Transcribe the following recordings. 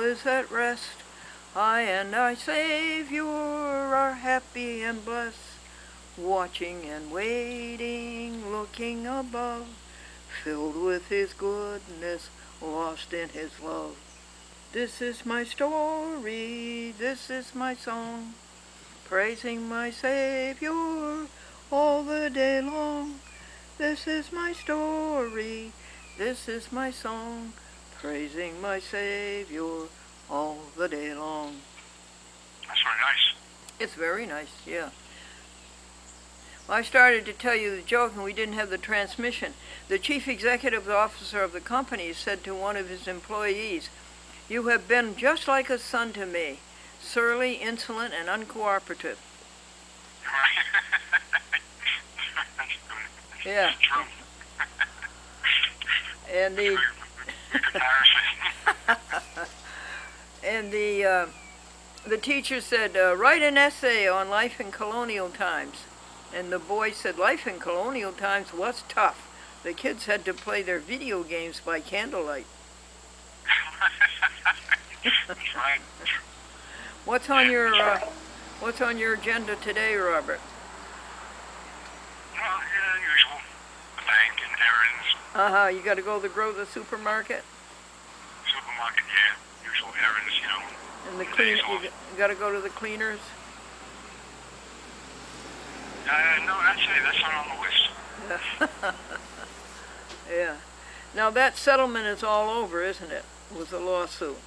is at rest. I and thy Savior are happy and blessed, watching and waiting, looking above, filled with his goodness, lost in his love. This is my story, this is my song, praising my Savior all the day long. This is my story, this is my song, praising my Savior all the day long. That's very nice. It's very nice, yeah. Well, I started to tell you the joke and we didn't have the transmission. The chief executive officer of the company said to one of his employees, "You have been just like a son to me, surly, insolent, and uncooperative." Right. That's good. Yeah. That's true. And the and the teacher said, "Write an essay on life in colonial times." And the boy said, "Life in colonial times was tough. The kids had to play their video games by candlelight." That's right. What's on your agenda today, Robert? Well, usual. The bank and errands. You got to go to the supermarket. Supermarket, yeah. Usual errands, And the clean. You got to go to the cleaners. No, that's not on the list. Yeah. Now that settlement is all over, isn't it? With the lawsuit.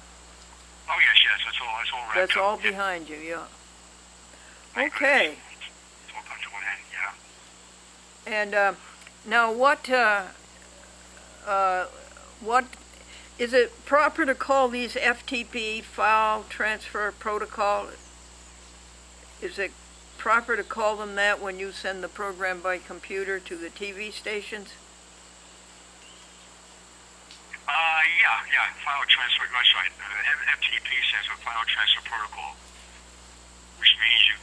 Oh yes, that's all wrapped That's up. all behind you, yeah. Okay. It's all come to an end, yeah. And now what is it proper to call these FTP, file transfer protocol? Is it proper to call them that when you send the program by computer to the TV stations? Yeah, file transfer, that's right. FTP stands for file transfer protocol, which means you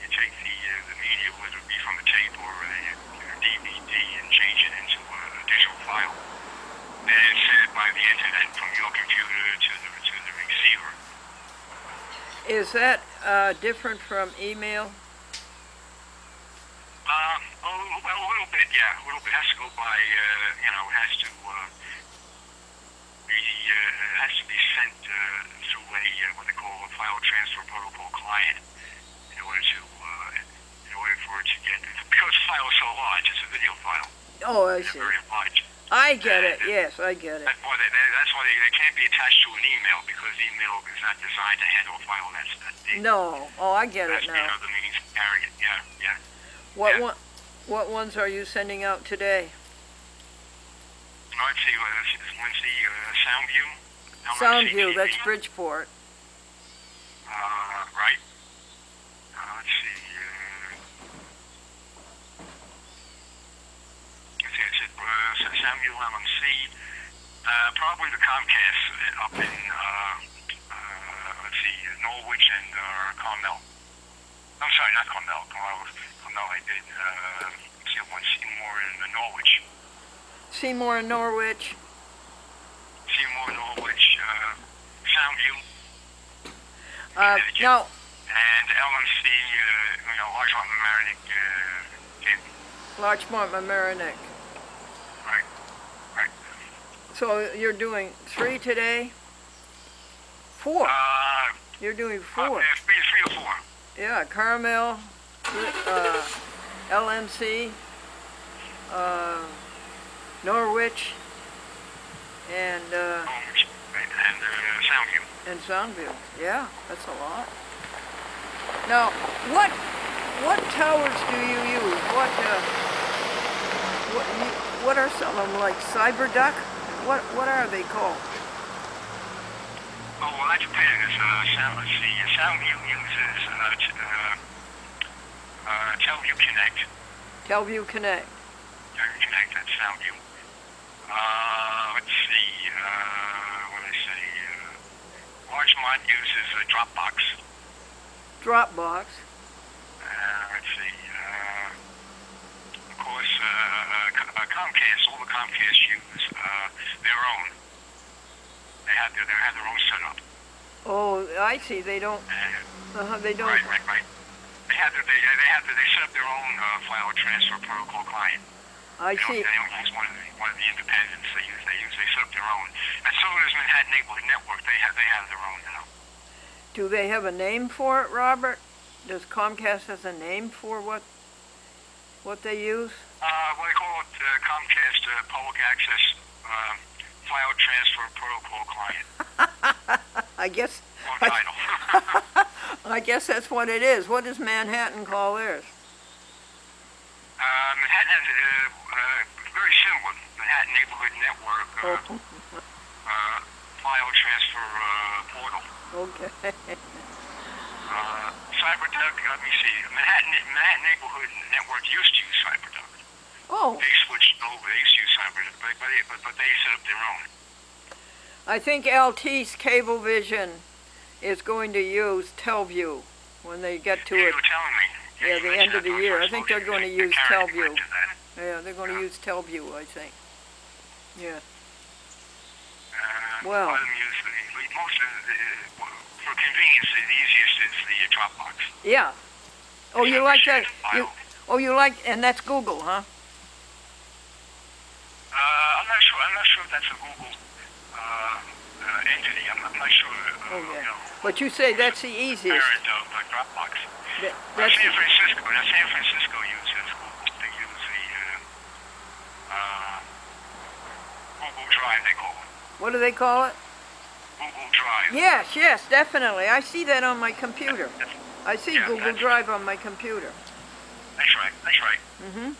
take the media, whether it be from the tape or a DVD, and change it into a digital file. And send it by the internet from your computer to the receiver. Is that different from email? A little bit, yeah. A little bit has to go by, has to be sent through what they call a file transfer protocol client in order for it to get, because the file is so large, it's a video file. Oh, I see. Very large. I get it. Yes, I get it. That's why they can't be attached to an email, because email is not designed to handle a file that's that big. No. Oh, I get it now. That's the means to carry it. Yeah. What ones are you sending out today? Let's see. Soundview. Soundview. That's Bridgeport. Right. Let's see. Samuel LMC, probably the Comcast up in, Norwich and Carmel. I'm sorry, not Carmel. Carmel I did, Seymour in Norwich. Seymour in Norwich. Soundview. Now. And LMC, Larchmont Mamaroneck. Larchmont Mamaroneck. Right. So you're doing 3 today? 4. You're doing 4. 3 or 4. Yeah, Carmel, LMC, Norwich, and Soundview. And Soundview. Yeah, that's a lot. Now, what towers do you use? What are some of them, like CyberDuck? What are they called? Oh, well, that depends. Soundview uses Telview Connect. Telview Connect. Telview Connect, that's Soundview. Let's see, what did I say? Larchmont uses Dropbox. Dropbox. Let's see, of course, Comcast, all the Comcast use their own. They have their own setup. Oh, I see. They don't. They don't. Right. They set up their own file transfer protocol client. I see. They don't use one of the independents. They set up their own. And so does Manhattan Neighborhood Network. They have their own now. Do they have a name for it, Robert? Does Comcast have a name for what they use? Well, they call it Comcast Public Access File Transfer Protocol Client. I guess. Long title. I guess that's what it is. What does Manhattan call theirs? Manhattan has very similar. Manhattan Neighborhood Network File Transfer Portal. Okay. CyberDuck, let me see. Manhattan Neighborhood Network used to use CyberDuck. Oh. They switched over. They used to use CyberDuck, but they set up their own. I think LT's Cablevision is going to use Telview when they get to it. You were telling me. Yeah, the end of the year. I think they're going to use Telview. That. Yeah, they're going to use Telview, I think. Yeah. Well. Most for convenience, the easiest is the Dropbox. Yeah. Oh, you like that? You like, and that's Google, huh? I'm not sure if that's a Google entity. I'm not sure. Yeah. But you say that's the easiest. Parent of Dropbox. That's San Francisco uses Google. They use the Google Drive, they call it. What do they call it? Google Drive. Yes, definitely. I see that on my computer. I see Google Drive on my computer. That's right. Mm-hmm.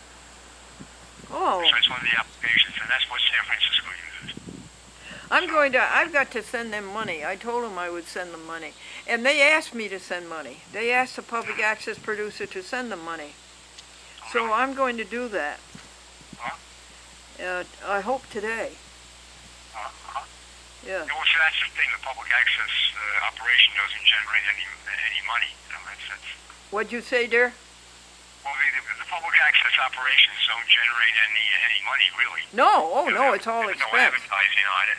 Oh. So it's one of the applications, and that's what San Francisco uses. I've got to send them money. I told them I would send them money. And they asked me to send money. They asked the public access producer to send them money. So I'm going to do that. Huh? I hope today. Yeah. Well, so that's the thing. The public access operation doesn't generate any money. That's. What'd you say, dear? Well, the public access operations don't generate any money, really. No, no, it's all expense. expense. No advertising on it,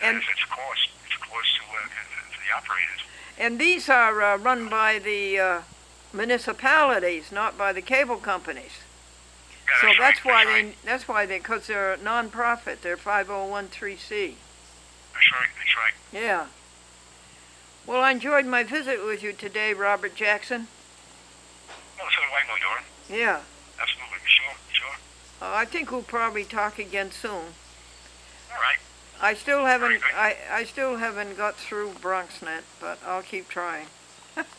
and it's a cost. It's a cost to the operators. And these are run by the municipalities, not by the cable companies. Yeah, so that's why they, because they're a non-profit. They're 501(c)(3). That's right. Yeah. Well, I enjoyed my visit with you today, Robert Jackson. Well, so do I, Glendora. Yeah. Absolutely. Sure. I think we'll probably talk again soon. All right. I still haven't got through BronxNet, but I'll keep trying. Oh yeah,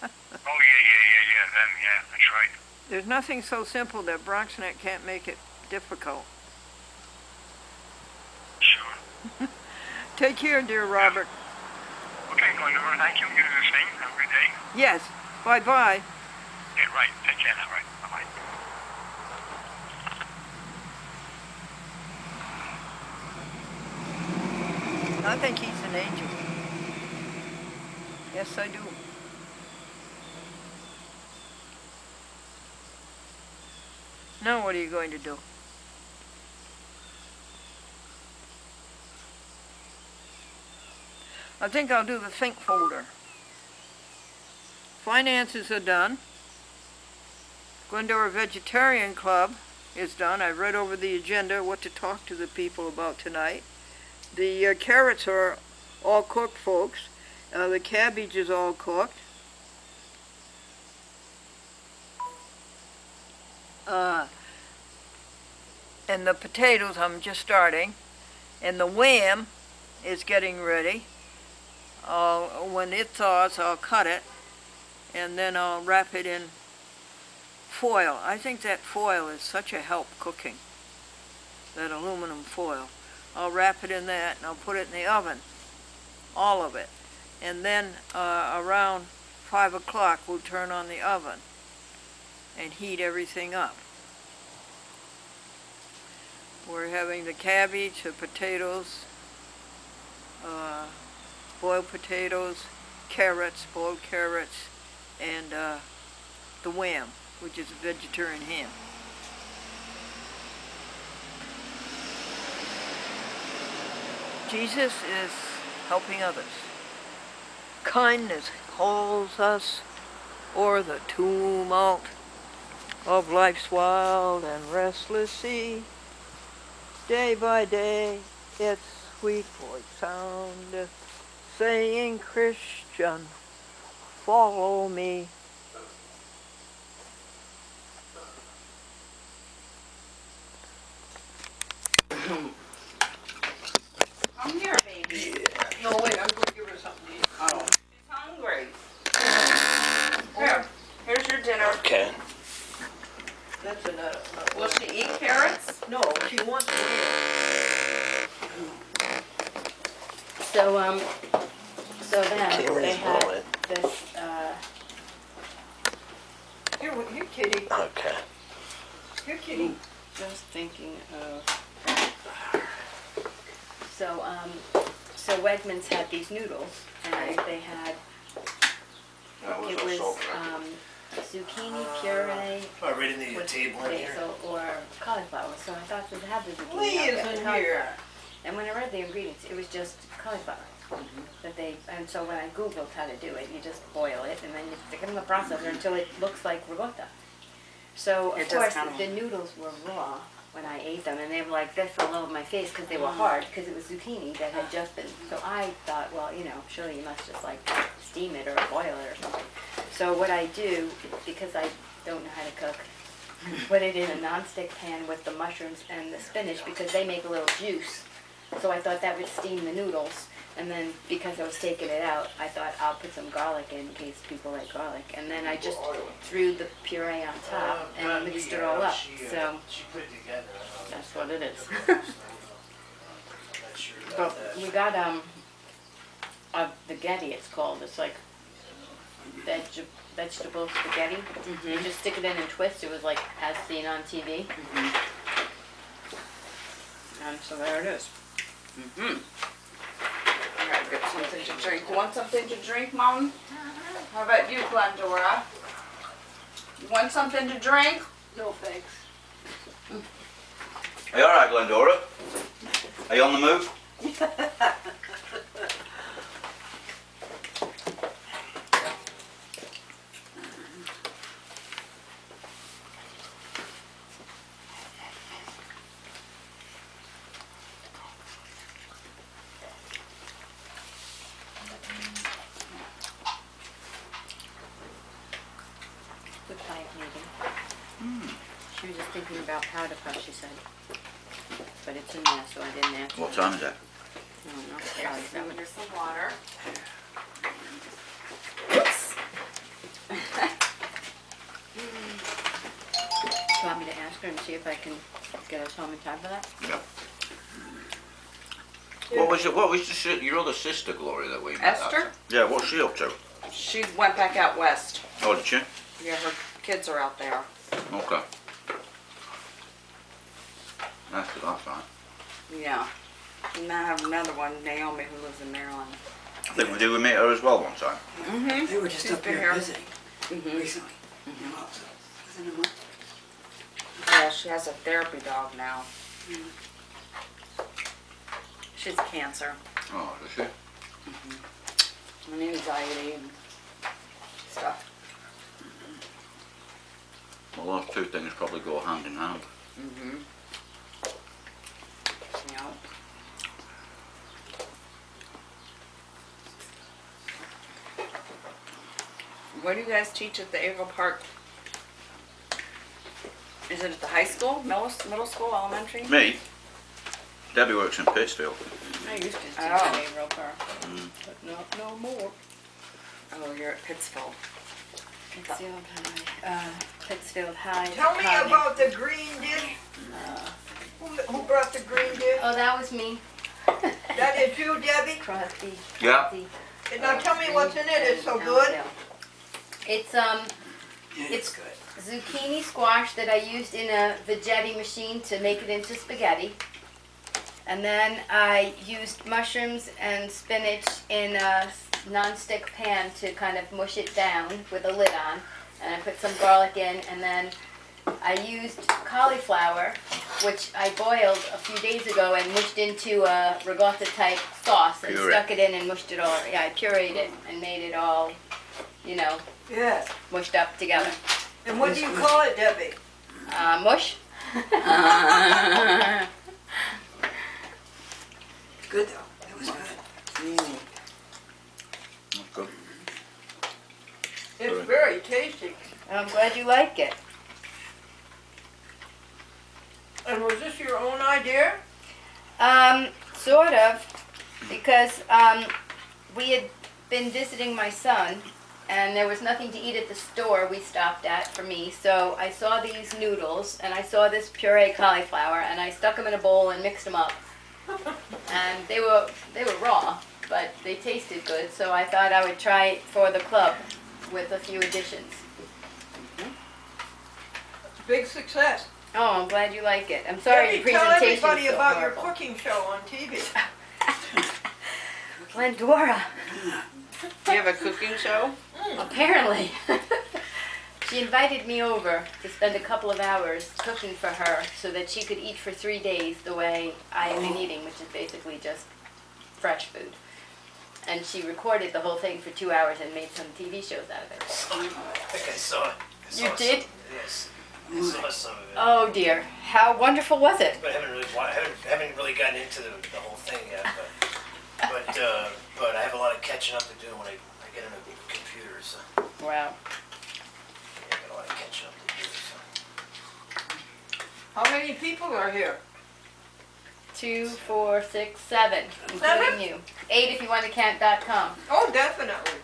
that's right. There's nothing so simple that BronxNet can't make it difficult. Sure. Take care, dear Robert. Okay, Glendora, thank you. You do the same. Have a good day. Yes. Bye-bye. Yeah, right. Take care now, right. Bye-bye. I think he's an angel. Yes, I do. Now what are you going to do? I think I'll do the think folder. Finances are done. Glendora Vegetarian Club is done. I've read over the agenda, what to talk to the people about tonight. The carrots are all cooked, folks. The cabbage is all cooked. And the potatoes, I'm just starting. And the wham is getting ready. When it thaws, I'll cut it, and then I'll wrap it in foil. I think that foil is such a help cooking, that aluminum foil. I'll wrap it in that, and I'll put it in the oven, all of it. And then around 5 o'clock, we'll turn on the oven and heat everything up. We're having the cabbage, the potatoes, boiled potatoes, carrots, boiled carrots, and the wham, which is a vegetarian ham. Jesus is helping others. Kindness calls us o'er the tumult of life's wild and restless sea. Day by day its sweet voice soundeth, saying, Christian, follow me. Come here, baby. No, wait, I'm going to give her something to eat. Oh, she's hungry. Here, here's your dinner. Okay. That's another. Will she eat carrots? No, she wants to eat. So then they Carrots, had roll it. this, Here, kitty. Okay. Here, kitty. just thinking of, so Wegmans had these noodles, and they had, it was, zucchini puree I read in the with table in here. basil or cauliflower, so I thought it had the zucchini. Lee I'll get isn't the cauliflower. here. And when I read the ingredients, it was just cauliflower. And so when I Googled how to do it, you just boil it and then you stick it in the processor until it looks like ricotta. So It of does course kind of- the noodles were raw when I ate them, and they were like this all over my face because they were hard because it was zucchini that had just been. So I thought, well, surely you must just like steam it or boil it or something. So what I do, because I don't know how to cook, put it in a nonstick pan with the mushrooms and the spinach because they make a little juice. So I thought that would steam the noodles. And then because I was taking it out, I thought I'll put some garlic in case people like garlic. And then I just threw the puree on top and mixed it all up. So She put it together. that's what it is. But we got the Getty it's called. It's like vegetable spaghetti. You just stick it in and twist. It was like as seen on TV. And so there it is. I gotta get something to drink. You want something to drink, Mom? How about you, Glendora? You want something to drink? No, thanks. Are you alright, Glendora? Are you on the move? Good quiet meeting. She was just thinking about powder puff, she said. But it's in there, so I didn't ask. What time is it? No, no, Here's some water. Do you want me to ask her and see if I can get us home in time for that? Yeah. What was your other sister, Gloria, that we met? Esther? that time? Yeah, what's she up to? She went back out west. Oh, did she? Yeah, her kids are out there. Okay. That's fine. Yeah. And I have another one, Naomi, who lives in Maryland. I think we meet her as well one time. Mm-hmm. They were just She's up been here here. visiting recently. Well, so, within a month. Yeah, she has a therapy dog now. She's cancer Oh, does she? and anxiety and stuff. Well, those two things probably go hand in hand. Mm-hmm. Yeah. What do you guys teach at the Eagle Park? Is it at the high school, middle school, elementary? Me? Debbie works in Pittsfield. I used to teach Oh. at Averill Park, but not no more. Oh, you're at Pittsfield. Pittsfield High. Tell me College. about the green dish. Who brought the green dish? Oh, that was me. That is you, Debbie? Crosby. Yeah. Crosby. Now tell me what's in it. It's so good. It's It's good. zucchini squash that I used in a veggetti machine to make it into spaghetti. And then I used mushrooms and spinach in a non-stick pan to kind of mush it down with a lid on. And I put some garlic in, and then I used cauliflower, which I boiled a few days ago and mushed into a regatta type sauce and Puree. stuck it in and mushed it all. Yeah, I pureed it and made it all, Yeah. mushed up together. And what do you call it, Debbie? Mush. Good though. It was good. That's good. It's very tasty. I'm glad you like it. And was this your own idea? Sort of, because we had been visiting my son, and there was nothing to eat at the store we stopped at for me. So I saw these noodles, and I saw this puree cauliflower, and I stuck them in a bowl and mixed them up. And they were raw, but they tasted good. So I thought I would try it for the club with a few additions. Big success. Oh, I'm glad you like it. I'm sorry Debbie, the tell presentation's everybody so about your horrible. cooking show on TV. Glendora. Do you have a cooking show? Apparently. She invited me over to spend a couple of hours cooking for her so that she could eat for 3 days the way I have been eating, which is basically just fresh food. And she recorded the whole thing for 2 hours and made some TV shows out of it. I think I saw it. You did? Yes. I saw some of it. Oh dear. How wonderful was it? But I haven't really gotten into the whole thing yet. But I have a lot of catching up to do when I get on a computer. So Wow. I got a lot of catching up to do. So. How many people are here? 2, 4, 6, 7, including Seven? you. 8 if you want to count.com. Oh, definitely.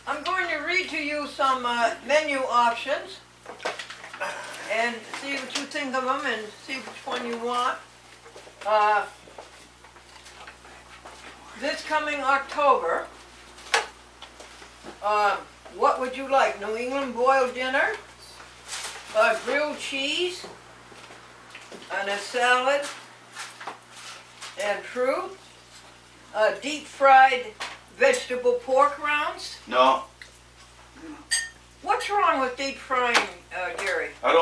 I'm going to read to you some menu options and see what you think of them and see which one you want. This coming October, what would you like? New England boiled dinner, grilled cheese, and a salad, and fruit, deep fried vegetable pork rounds. No, What's wrong with deep frying, Gary? I'm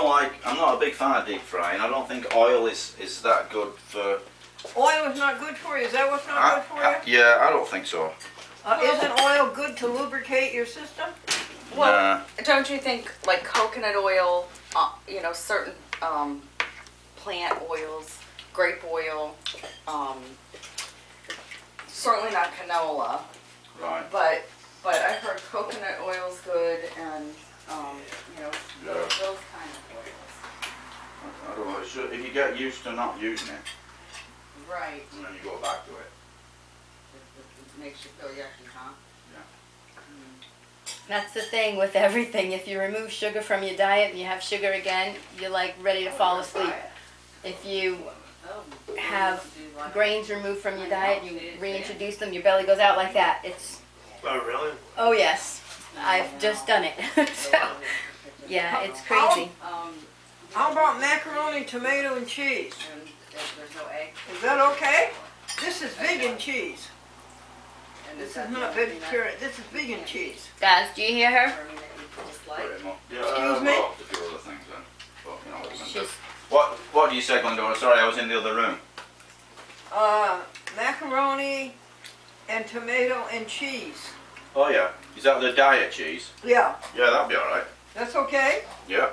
not a big fan of deep frying. I don't think oil is that good for... Oil is not good for you. Is that what's not good for you? Yeah, I don't think so. Isn't oil good to lubricate your system? Well, don't you think like coconut oil, certain plant oils, grape oil, certainly not canola, Right. but I've heard coconut oil's good and those kind of oils. I don't know. If you get used to not using it, Right. and then you go back to it. It makes you feel yucky, huh? That's the thing with everything. If you remove sugar from your diet and you have sugar again, you're like ready to fall asleep. If you have grains removed from your diet, you reintroduce them, your belly goes out like that. Oh really? Oh yes, I've just done it. So, yeah, it's crazy. How about macaroni, tomato, and cheese? And there's no egg. Is that okay? This is vegan cheese. And This is not vegetarian. This is vegan cheese. Guys, do you hear her? Pretty much. Yeah, Excuse me? well, a few other things then. But, you know, what you meant to. She's What do you say, Glendora? Sorry, I was in the other room. Macaroni and tomato and cheese. Oh yeah. Is that the diet cheese? Yeah, Yeah, that'd be alright. that's okay. Yeah.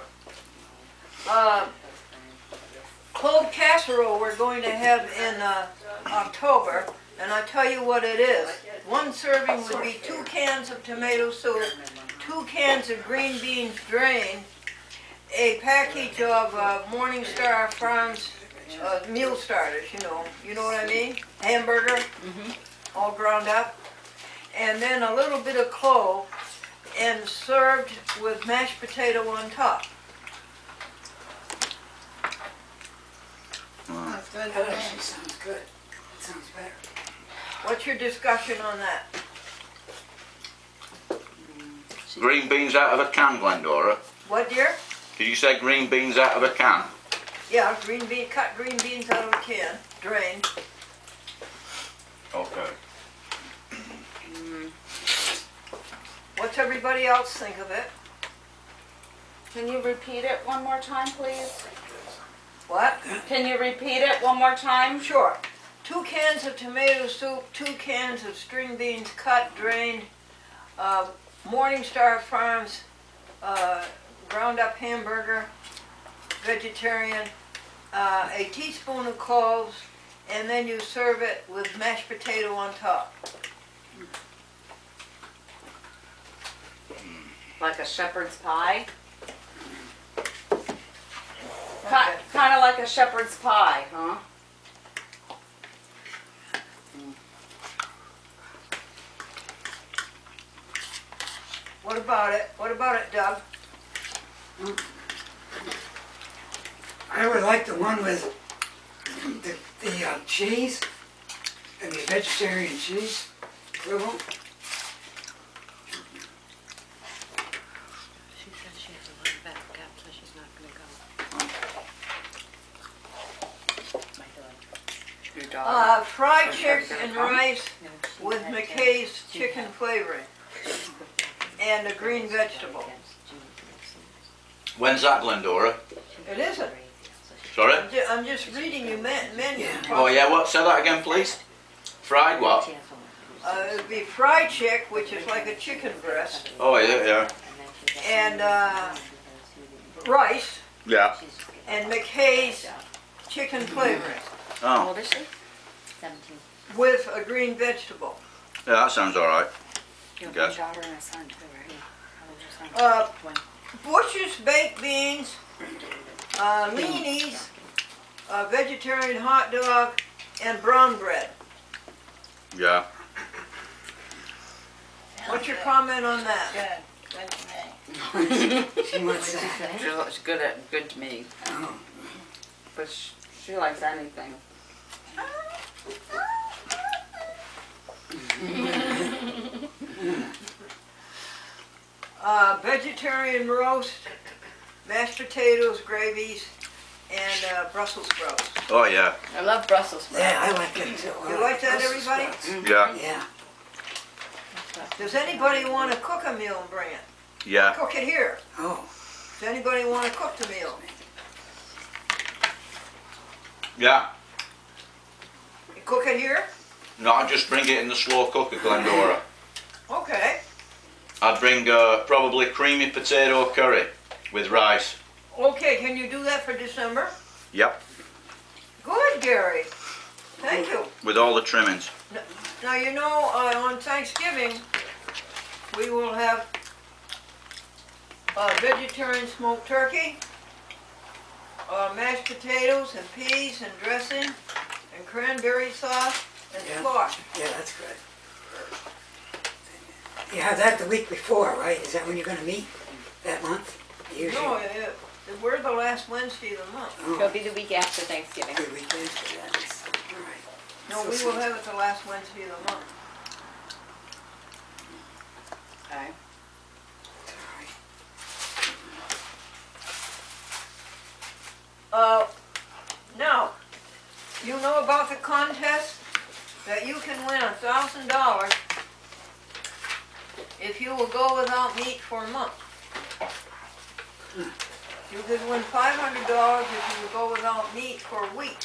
Clove casserole we're going to have in October, and I tell you what it is. One serving would be 2 cans of tomato soup, 2 cans of green beans drained, a package of Morningstar Farms meal starters, you know what I mean? Hamburger, all ground up, and then a little bit of clove, and served with mashed potato on top. Sounds good. That actually sounds good. That sounds better. What's your discussion on that? Green beans out of a can, Glendora. What, dear? Did you say green beans out of a can? Yeah, cut green beans out of a can, drained. Okay. What's everybody anybody else think of it? Can you repeat it one more time, please? What? Can you repeat it one more time? Sure. 2 cans of tomato soup, 2 cans of string beans cut, drained, Morningstar Farms ground up hamburger, vegetarian, a teaspoon of cloves, and then you serve it with mashed potato on top. Like a shepherd's pie? Okay. Kind of like a shepherd's pie, huh? What about it? What about it, Doug? I would like the one with the cheese, and the vegetarian cheese equivalent. She said she has a little backup, so she's not gonna go. My dog. Your dog. Fried Okay, chicken gonna and come? rice No, she with had to- McKay's she chicken had- flavoring and a green vegetable. When's that, Glendora? It isn't. Sorry? I'm just reading you menu. Oh yeah, what? Say that again, please. Fried what? It would be fried chick, which is like a chicken breast, Oh yeah, and rice, yeah. and McKay's chicken flavoring Oh, What is she? 17. with a green vegetable. yeah, that sounds all right. You have Yes. a daughter and a son too, right? How old's your son? Bush's baked beans, leanies, a vegetarian hot dog, and brown bread. Yeah. What's your comment on that? She wants that. She looks good to me, Oh, but she likes anything. Vegetarian roast, mashed potatoes, gravies, and Brussels sprouts. Oh yeah. I love Brussels sprouts. yeah, I like it too. I You like that, Brussels everybody? sprouts. Yeah. Yeah. Does anybody want to cook a meal and bring it? Yeah. Cook it here. Oh, Does anybody want to cook the meal? Yeah. You cook it here? No, I'd just bring it in the slow cooker, Glendora. Okay. I'd bring probably creamy potato curry with rice. Okay, can you do that for December? Yep. Good, Gary. Thank you. With all the trimmings. Now, you know, on Thanksgiving, we will have vegetarian smoked turkey, mashed potatoes and peas and dressing, and cranberry sauce and Yeah. squash. yeah, that's good. You have that the week before, right? Is that when you're gonna meet that month? Usually. No, we're the last Wednesday of the month. It'll be the week after Thanksgiving. Good weekend for that. All right. No, So we sweet. will have it the last Wednesday of the month. Okay. All right. Now, you know about the contest that you can win $1,000 if you will go without meat for a month. You can win $500 if you will go without meat for a week.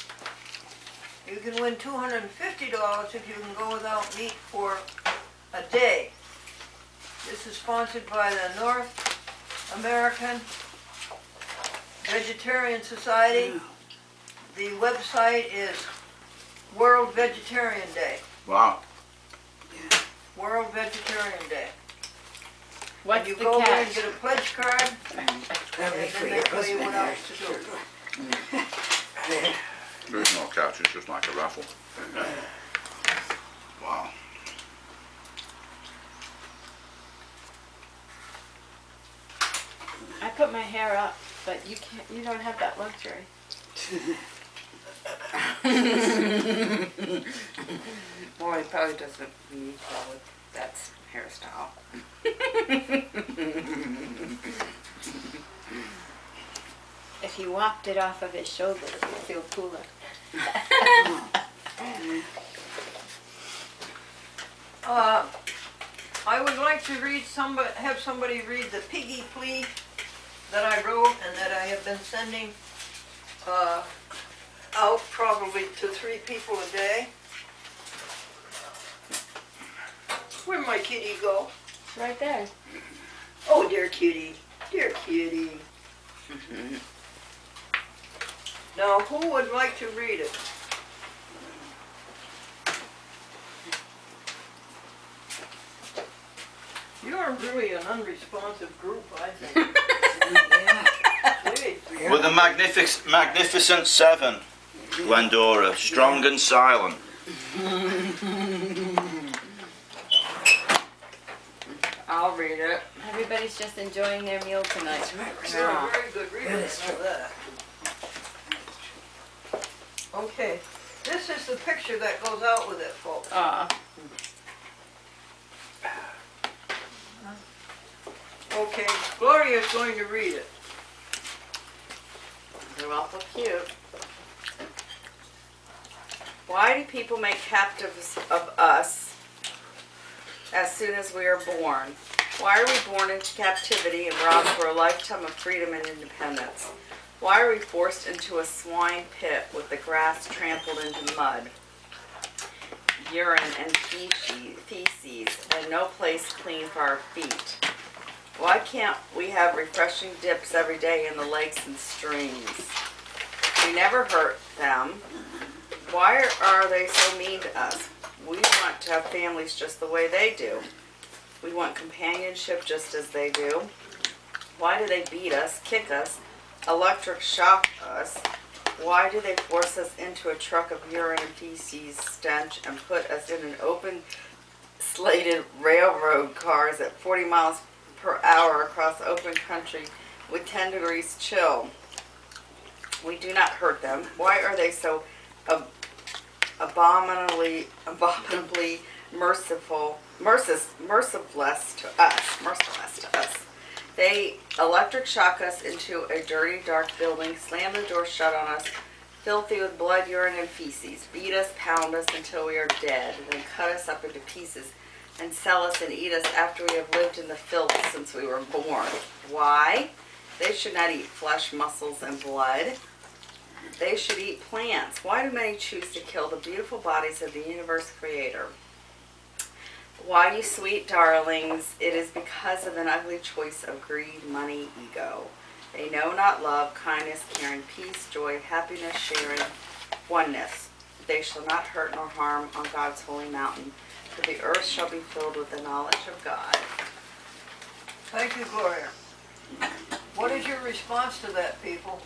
You can win $250 if you can go without meat for a day. This is sponsored by the North American Vegetarian Society. The website is World Vegetarian Day. Wow. World Vegetarian Day. What's You the go there and catch? get a pledge card, That'll be and for then your they tell you husband what there. else to do. There. There's no catch, it's just like a raffle. Wow. I put my hair up, but you can't. You don't have that luxury. Boy, he probably doesn't need well with that hairstyle. If he walked it off of his shoulders, it would feel cooler. I would like like to have somebody read the piggy plea that I wrote and that I have been sending out probably to 3 people a day. Where'd my kitty go? It's right there. Oh, dear cutie. Dear cutie. Now, who would like to read it? You're really an unresponsive group, I think. Yeah. With the magnificent 7, Glendora, strong and silent. I'll read it. Everybody's just enjoying their meal tonight. You're a very good reader, I know that. Okay, this is the picture that goes out with it, folks. Okay, Gloria's going to read it. They're awful cute. Why do people make captives of us as soon as we are born? Why are we born into captivity and robbed for a lifetime of freedom and independence? Why are we forced into a swine pit with the grass trampled into mud, urine and feces, and no place clean for our feet? Why can't we have refreshing dips every day in the lakes and streams? We never hurt them. Why are they so mean to us? We want to have families just the way they do. We want companionship just as they do. Why do they beat us, kick us, electric shock us? Why do they force us into a truck of urine and feces stench and put us in an open slated railroad cars at 40 miles per hour across open country with 10 degrees chill? We do not hurt them. Why are they so abominably merciless to us? They electric shock us into a dirty, dark building, slam the door shut on us, filthy with blood, urine, and feces, beat us, pound us until we are dead, and then cut us up into pieces and sell us and eat us after we have lived in the filth since we were born. Why? They should not eat flesh, muscles, and blood. They should eat plants. Why do many choose to kill the beautiful bodies of the universe creator? Why, you sweet darlings, it is because of an ugly choice of greed, money, ego. They know not love, kindness, caring, peace, joy, happiness, sharing, oneness. They shall not hurt nor harm on God's holy mountain, for the earth shall be filled with the knowledge of God. Thank you, Gloria. What is your response to that, people?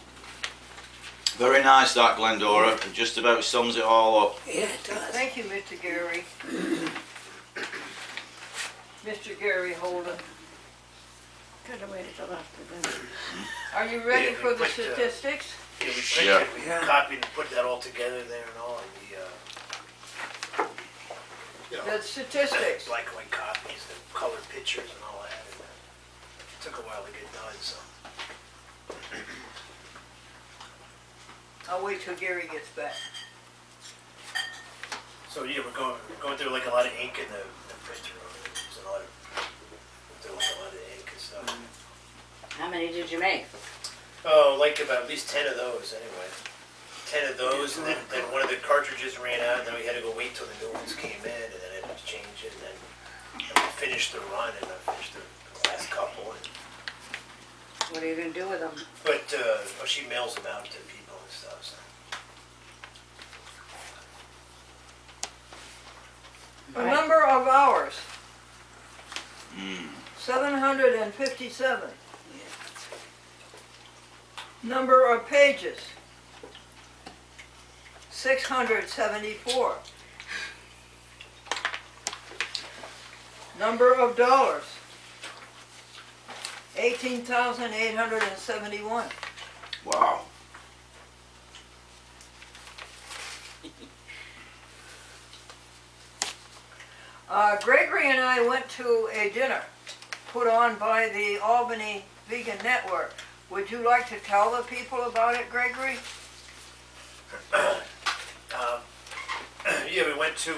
Very nice, that, Glendora. It just about sums it all up. Yeah, it does. Thank you, Mr. Gary. Mr. Gary Holden. Could have waited till after dinner. Are you ready Yeah, for the but, statistics? Yeah, we printed Yeah. it, we Yeah. copied and put that all together there and all, and The statistics. black and white copies, the colored pictures and all that. And it took a while to get done, so. I'll wait till Gary gets back. So yeah, we're going through like a lot of ink in the printer. There's a lot of, through like a lot of ink and stuff. How many did you make? Oh, like about at least 10 of those anyway. 10 of those, and then one of the cartridges ran out, and then we had to go wait till the new ones came in, and then I had to change it, and then we finished the run, and I finished the last couple. And, What are you going to do with them? but she mails them out to people and stuff. So. A number of hours. Mm. 757. Number of pages. 674. Number of dollars. 18,871. Wow. Gregory and I went to a dinner put on by the Albany Vegan Network. Would you like to tell the people about it, Gregory? Yeah, we went to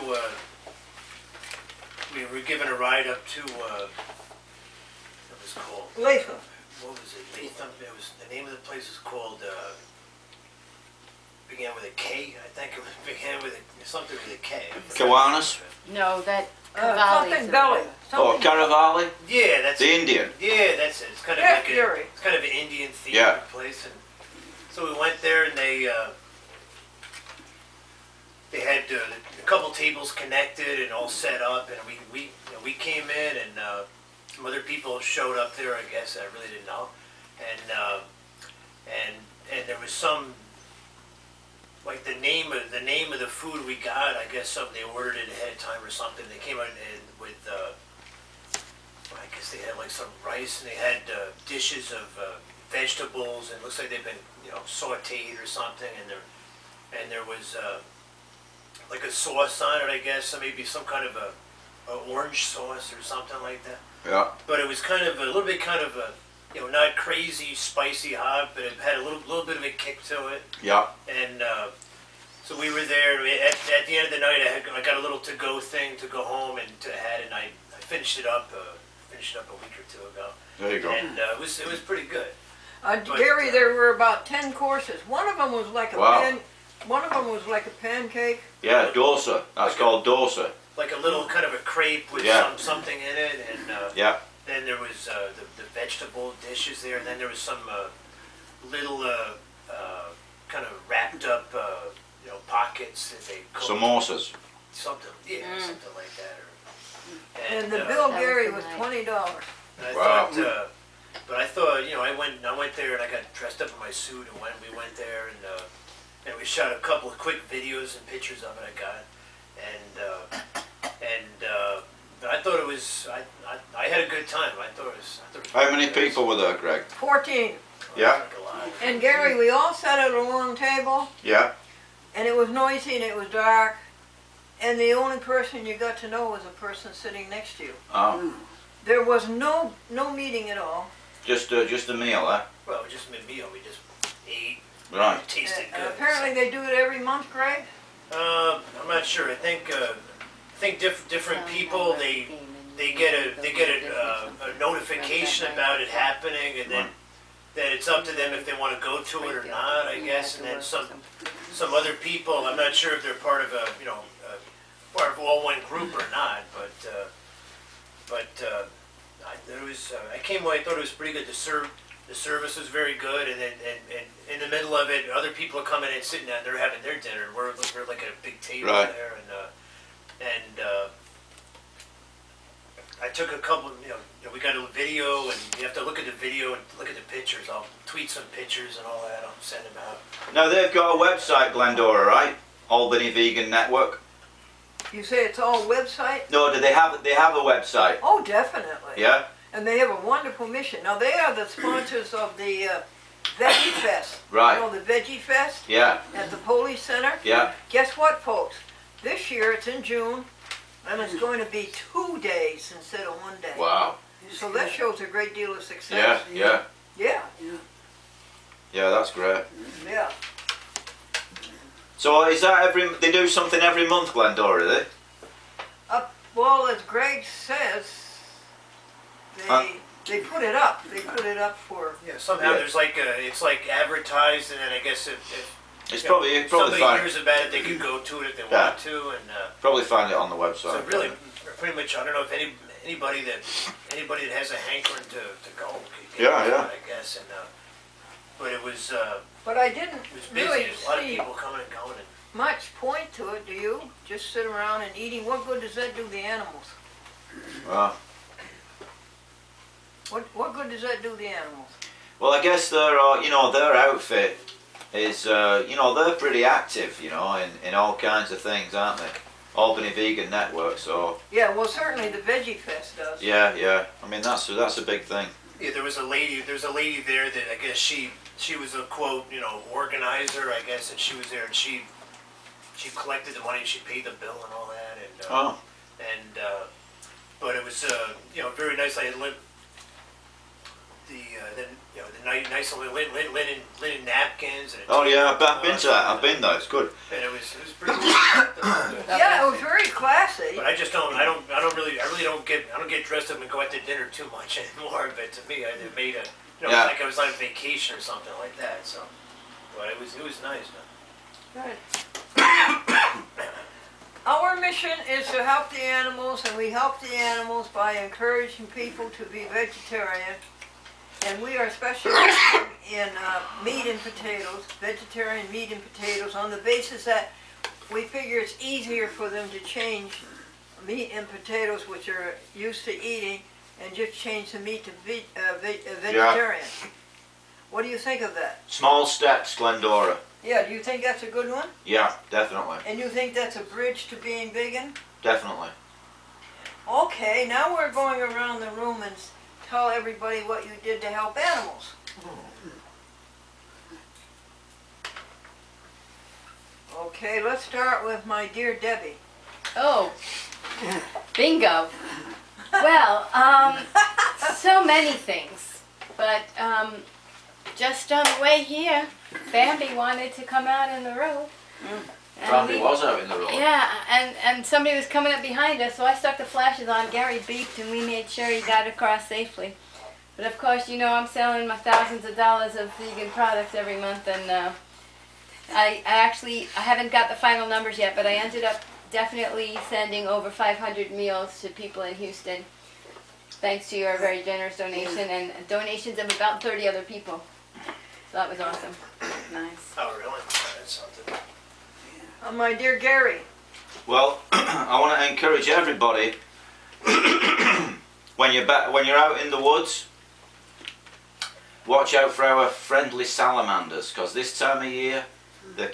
we were given a ride up to, what was it called? Latham. What was it? Latham? It was, the name of the place was called, began with a K, I think it was, began with something with a K. Kiwanis? No, that Something belly. Oh, Caravali? Yeah, that's The Indian? Yeah, that's it. It's kind of Yeah, like Fury. it's kind of an Indian themed Yeah. place, and so we went there, and they had a couple tables connected and all set up, and we came in, and some other people showed up there. I guess I really didn't know, and there was some. Like the name of the food we got, I guess something they ordered it ahead of time or something. They came out with, I guess they had like some rice, and they had dishes of vegetables, and it looks like they've been sautéed or something, and there was like a sauce on it, I guess, so maybe some kind of a orange sauce or something like that. Yeah. But it was kind of a little bit kind of a not crazy spicy hot, but it had a little bit of a kick to it. Yeah. And so we were there. At the end of the night, I got a little to-go thing to go home and and I finished it up. A week or two ago. There you go. And it was pretty good. Gary, there were about 10 courses. One of them was like a Wow. One of them was like a pancake. Yeah, dosa. That's called dosa. Like a little kind of a crepe with Yeah. something in it, and Yeah. then there was the vegetable dishes there, and then there was some little kind of wrapped up pockets that they cooked. Samosas. Something like that. And the bill, That was Gary, the was night. $20. I Wow. thought, but I thought, I went there and I got dressed up in my suit, and we went there, and we shot a couple of quick videos and pictures of it I got, but I thought it was, I had a good time. I thought it was How many people were there, Greg? 14. Yeah. Like a lot. And Gary, we all sat at a long table, Yeah. and it was noisy and it was dark, and the only person you got to know was the person sitting next to you. Oh. There was no meeting at all. Just a meal, eh? Well, we just made meal. We just ate. Right. It tasted good. Apparently they do it every month, Greg. I'm not sure. I think different people they get a notification about it happening, and then it's up to them if they want to go to it or not, I guess. And then some other people, I'm not sure if they're part of part of all one group or not, but I came away. I thought it was pretty good. The service was very good, and then in the middle of it, other people are coming in, sitting down, they're having their dinner. We're like at a big table Right. there, and I took a couple. We got a video, and you have to look at the video and look at the pictures. I'll tweet some pictures and all that. I'll send them out. Now they've got a website, Glendora, right? Albany Vegan Network. You say it's all website? No, do they have a website? Oh, definitely. Yeah. And they have a wonderful mission. Now, they are the sponsors of the Veggie Fest. Right. You know, the Veggie Fest Yeah. at the Police Center? Yeah. Guess what, folks? This year it's in June, and it's going to be 2 days instead of 1 day. Wow. So that shows a great deal of success. Yeah. Yeah, Yeah, that's great. yeah. So is that they do something every month, Glendora, do they? Well, as Greg says, they put it up. They put it up for... Yeah. Somehow Yeah. there's it's like advertised, and then I guess if It's you know, probably somebody fine. hears about it, they can go to it if they Yeah. want to, and. Probably find it on the website. So really, pretty much, I don't know if anybody that has a hankering to go. Can Yeah, go, yeah. I guess, and but it was But I didn't busy. really There's a lot of see people coming and going. And much point to it, do you? Just sit around and eating. What good does that do the animals? Well, What good does that do the animals? well, I guess their outfit is they're pretty active, in all kinds of things, aren't they? Albany Vegan Network. So Yeah, well, certainly the Veggie Fest does. yeah. I mean that's a big thing. yeah, there's a lady there that I guess she was a quote organizer, I guess, and she was there and she collected the money, she paid the bill and all that, and Oh. but it was very nice. I lived the nice linen napkins and Oh yeah, I've been to that. I've been there. It's good. and it was pretty good. Yeah, it was very classy. say. But I really don't get dressed up and go out to dinner too much anymore. But to me, it made Yeah. like I was on vacation or something like that. So, but it was nice. Good. Our mission is to help the animals, and we help the animals by encouraging people to be vegetarian. And we are specializing in meat and potatoes, vegetarian meat and potatoes, on the basis that we figure it's easier for them to change meat and potatoes, which are used to eating, and just change the meat to vegetarian. What do you think of that? Small steps, Glendora. Yeah, do you think that's a good one? Yeah, definitely. And you think that's a bridge to being vegan? Definitely. Okay, now we're going around the room and tell everybody what you did to help animals. Okay, let's start with my dear Debbie. Oh, bingo. Well, so many things, but just on the way here, Bambi wanted to come out in the road. And Bambi we- was out in the road. Yeah, and somebody was coming up behind us, so I stuck the flashes on. Gary beeped, and we made sure he got across safely. But of course, you know, I'm selling my thousands of dollars of vegan products every month, and I haven't got the final numbers yet, but I ended up definitely sending over 500 meals to people in Houston, thanks to your very generous donation, and donations of about 30 other people. So that was awesome. Nice. Oh, really? That's something. My dear Gary. Well, I want to encourage everybody when you're out in the woods, watch out for our friendly salamanders, because this time of year they're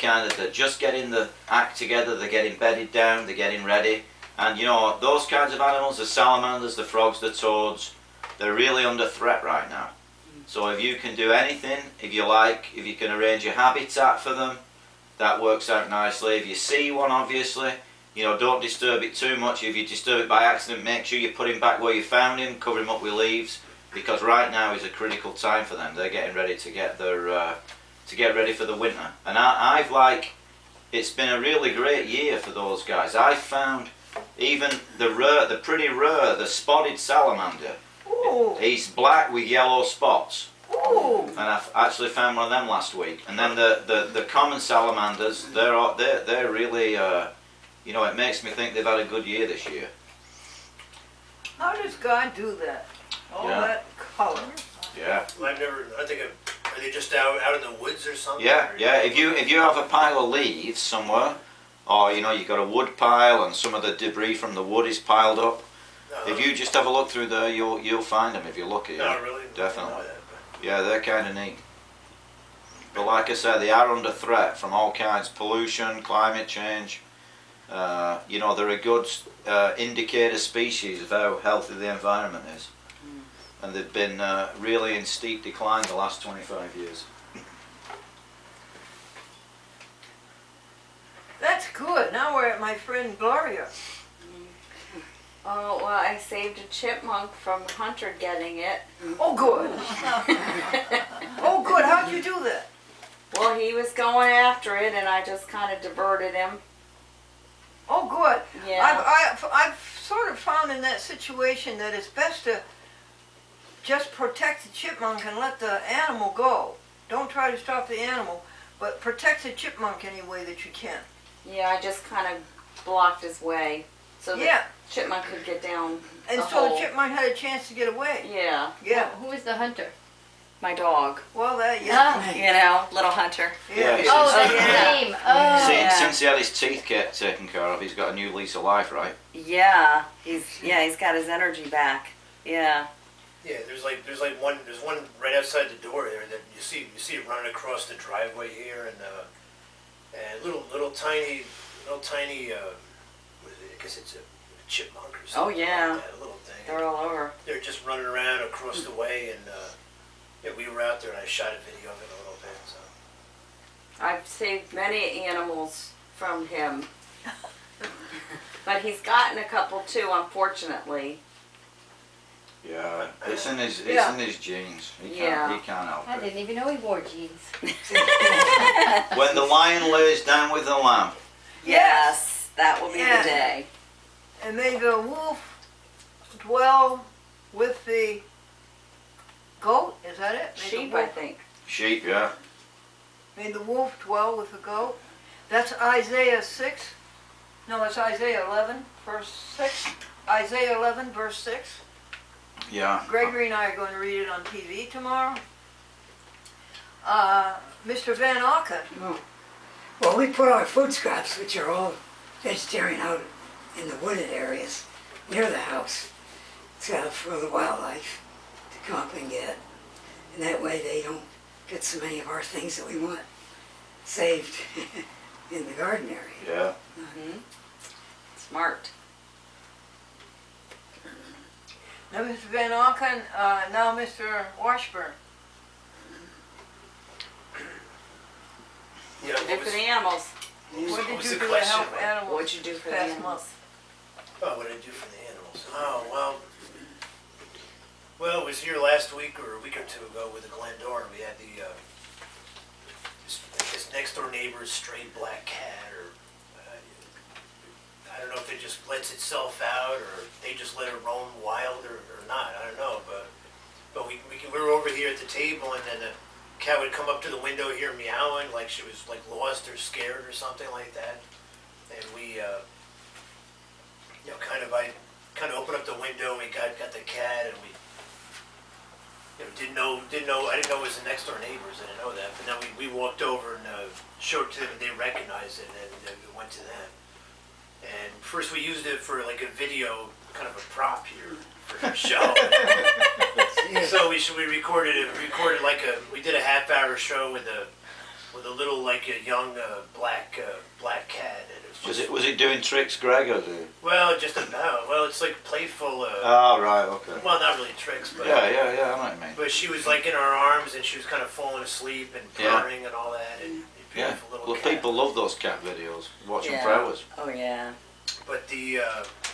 just getting the act together, they're getting bedded down, they're getting ready, and you know those kinds of animals, the salamanders, the frogs, the toads, they're really under threat right now. So if you can do anything, if you can arrange a habitat for them, that works out nicely. If you see one, obviously, you know, don't disturb it too much. If you disturb it by accident, make sure you put him back where you found him, cover him up with leaves, because right now is a critical time for them. They're getting ready to get ready for the winter. And it's been a really great year for those guys. I found even the pretty rare, the spotted salamander. Ooh. He's black with yellow spots. Ooh. And I actually found one of them last week. And then the common salamanders, they're really, you know, it makes me think they've had a good year this year. How does God do that? All Yeah. that color. Yeah. Are they just out in the woods or something? Yeah, Or- yeah. If you have a pile of leaves somewhere, or you know you've got a wood pile and some of the debris from the wood is piled up, Uh-huh. if you just have a look through there, you'll find them if you look at it. No, really? Definitely. I know that, but- Yeah, they're kind of neat. But like I said, they are under threat from all kinds: pollution, climate change. You know, they're a good indicator species of how healthy the environment is. And they've been really in steep decline the last 25 years. That's good. Now we're at my friend Gloria. Oh, well, I saved a chipmunk from Hunter getting it. Oh, good. Oh, good. How'd you do that? Well, he was going after it, and I just kind of diverted him. Oh, good. Yeah. I've sort of found in that situation that it's best to just protect the chipmunk and let the animal go. Don't try to stop the animal, but protect the chipmunk any way that you can. Yeah, I just kind of blocked his way so that Yeah. chipmunk could get down And the so hole. the chipmunk had a chance to get away. Yeah, Yeah. Who is the hunter? my dog. Well, that, yeah. Ah. You know, little Hunter. Yeah. Yeah. Oh, the Yeah. name. Oh. Since he had his teeth taken care of, he's got a new lease of life, right? Yeah, he's got his energy back. Yeah. Yeah, there's one right outside the door there that you see it running across the driveway here, and little tiny what is it? I guess it's a chipmunk or something. Oh, yeah. Like that, a little thing. They're all over. They're just running around across the way, and yeah, we were out there, and I shot a video of it a little bit. So. I've saved many animals from him. But he's gotten a couple too, unfortunately. Yeah, it's in his Yeah. genes. He Yeah. can't help I it. didn't even know he wore jeans. When the lion lays down with the lamb. Yes, that will be Yeah. the day. And may the wolf dwell with the goat, is that it? May the Sheep, I wolf- think. Sheep, yeah. May the wolf dwell with the goat. That's Isaiah 6. No, it's Isaiah 11, verse 6. Isaiah 11, verse 6. Yeah. Gregory and I are going to read it on TV tomorrow. Mr. Van Auken, Well, we put our food scraps, which are all vegetarian, out in the wooded areas near the house. So for the wildlife to come up and get. And that way they don't get so many of our things that we want saved in the garden area. Yeah. Smart. now Mr. Van Auken, now Mr. Washburn. Yeah, What did you do for the animals? What did was you the do to question, help Mike? animals What'd you do for the past animals? month? Oh, what did I do for the animals? Oh, well, it was here last week or a week or two ago with the Glendora. We had this next door neighbor's stray black cat, or I don't know if it just lets itself out or they just let it roam wild or not. I don't know, but we were over here at the table, and then the cat would come up to the window here meowing like she was like lost or scared or something like that, and we. I kind of opened up the window. We got the cat, and we, didn't know. I didn't know it was the next door neighbors. I didn't know that. But then we walked over and showed it to them, and they recognized it, and then it went to them. And first we used it for like a video, kind of a prop here for a show. So we recorded we did a half-hour show with a little like a young black cat. And it was Was it doing tricks, Greg, or well, just about. Well, it's like playful. Oh, right, okay. Well, not really tricks, but Yeah, I know what you mean. but she was like in our arms, and she was kind of falling asleep and Yeah. purring and all that, and a Yeah. beautiful little Well, cat. people love those cat videos. Watch them Yeah. for hours. Oh, yeah. But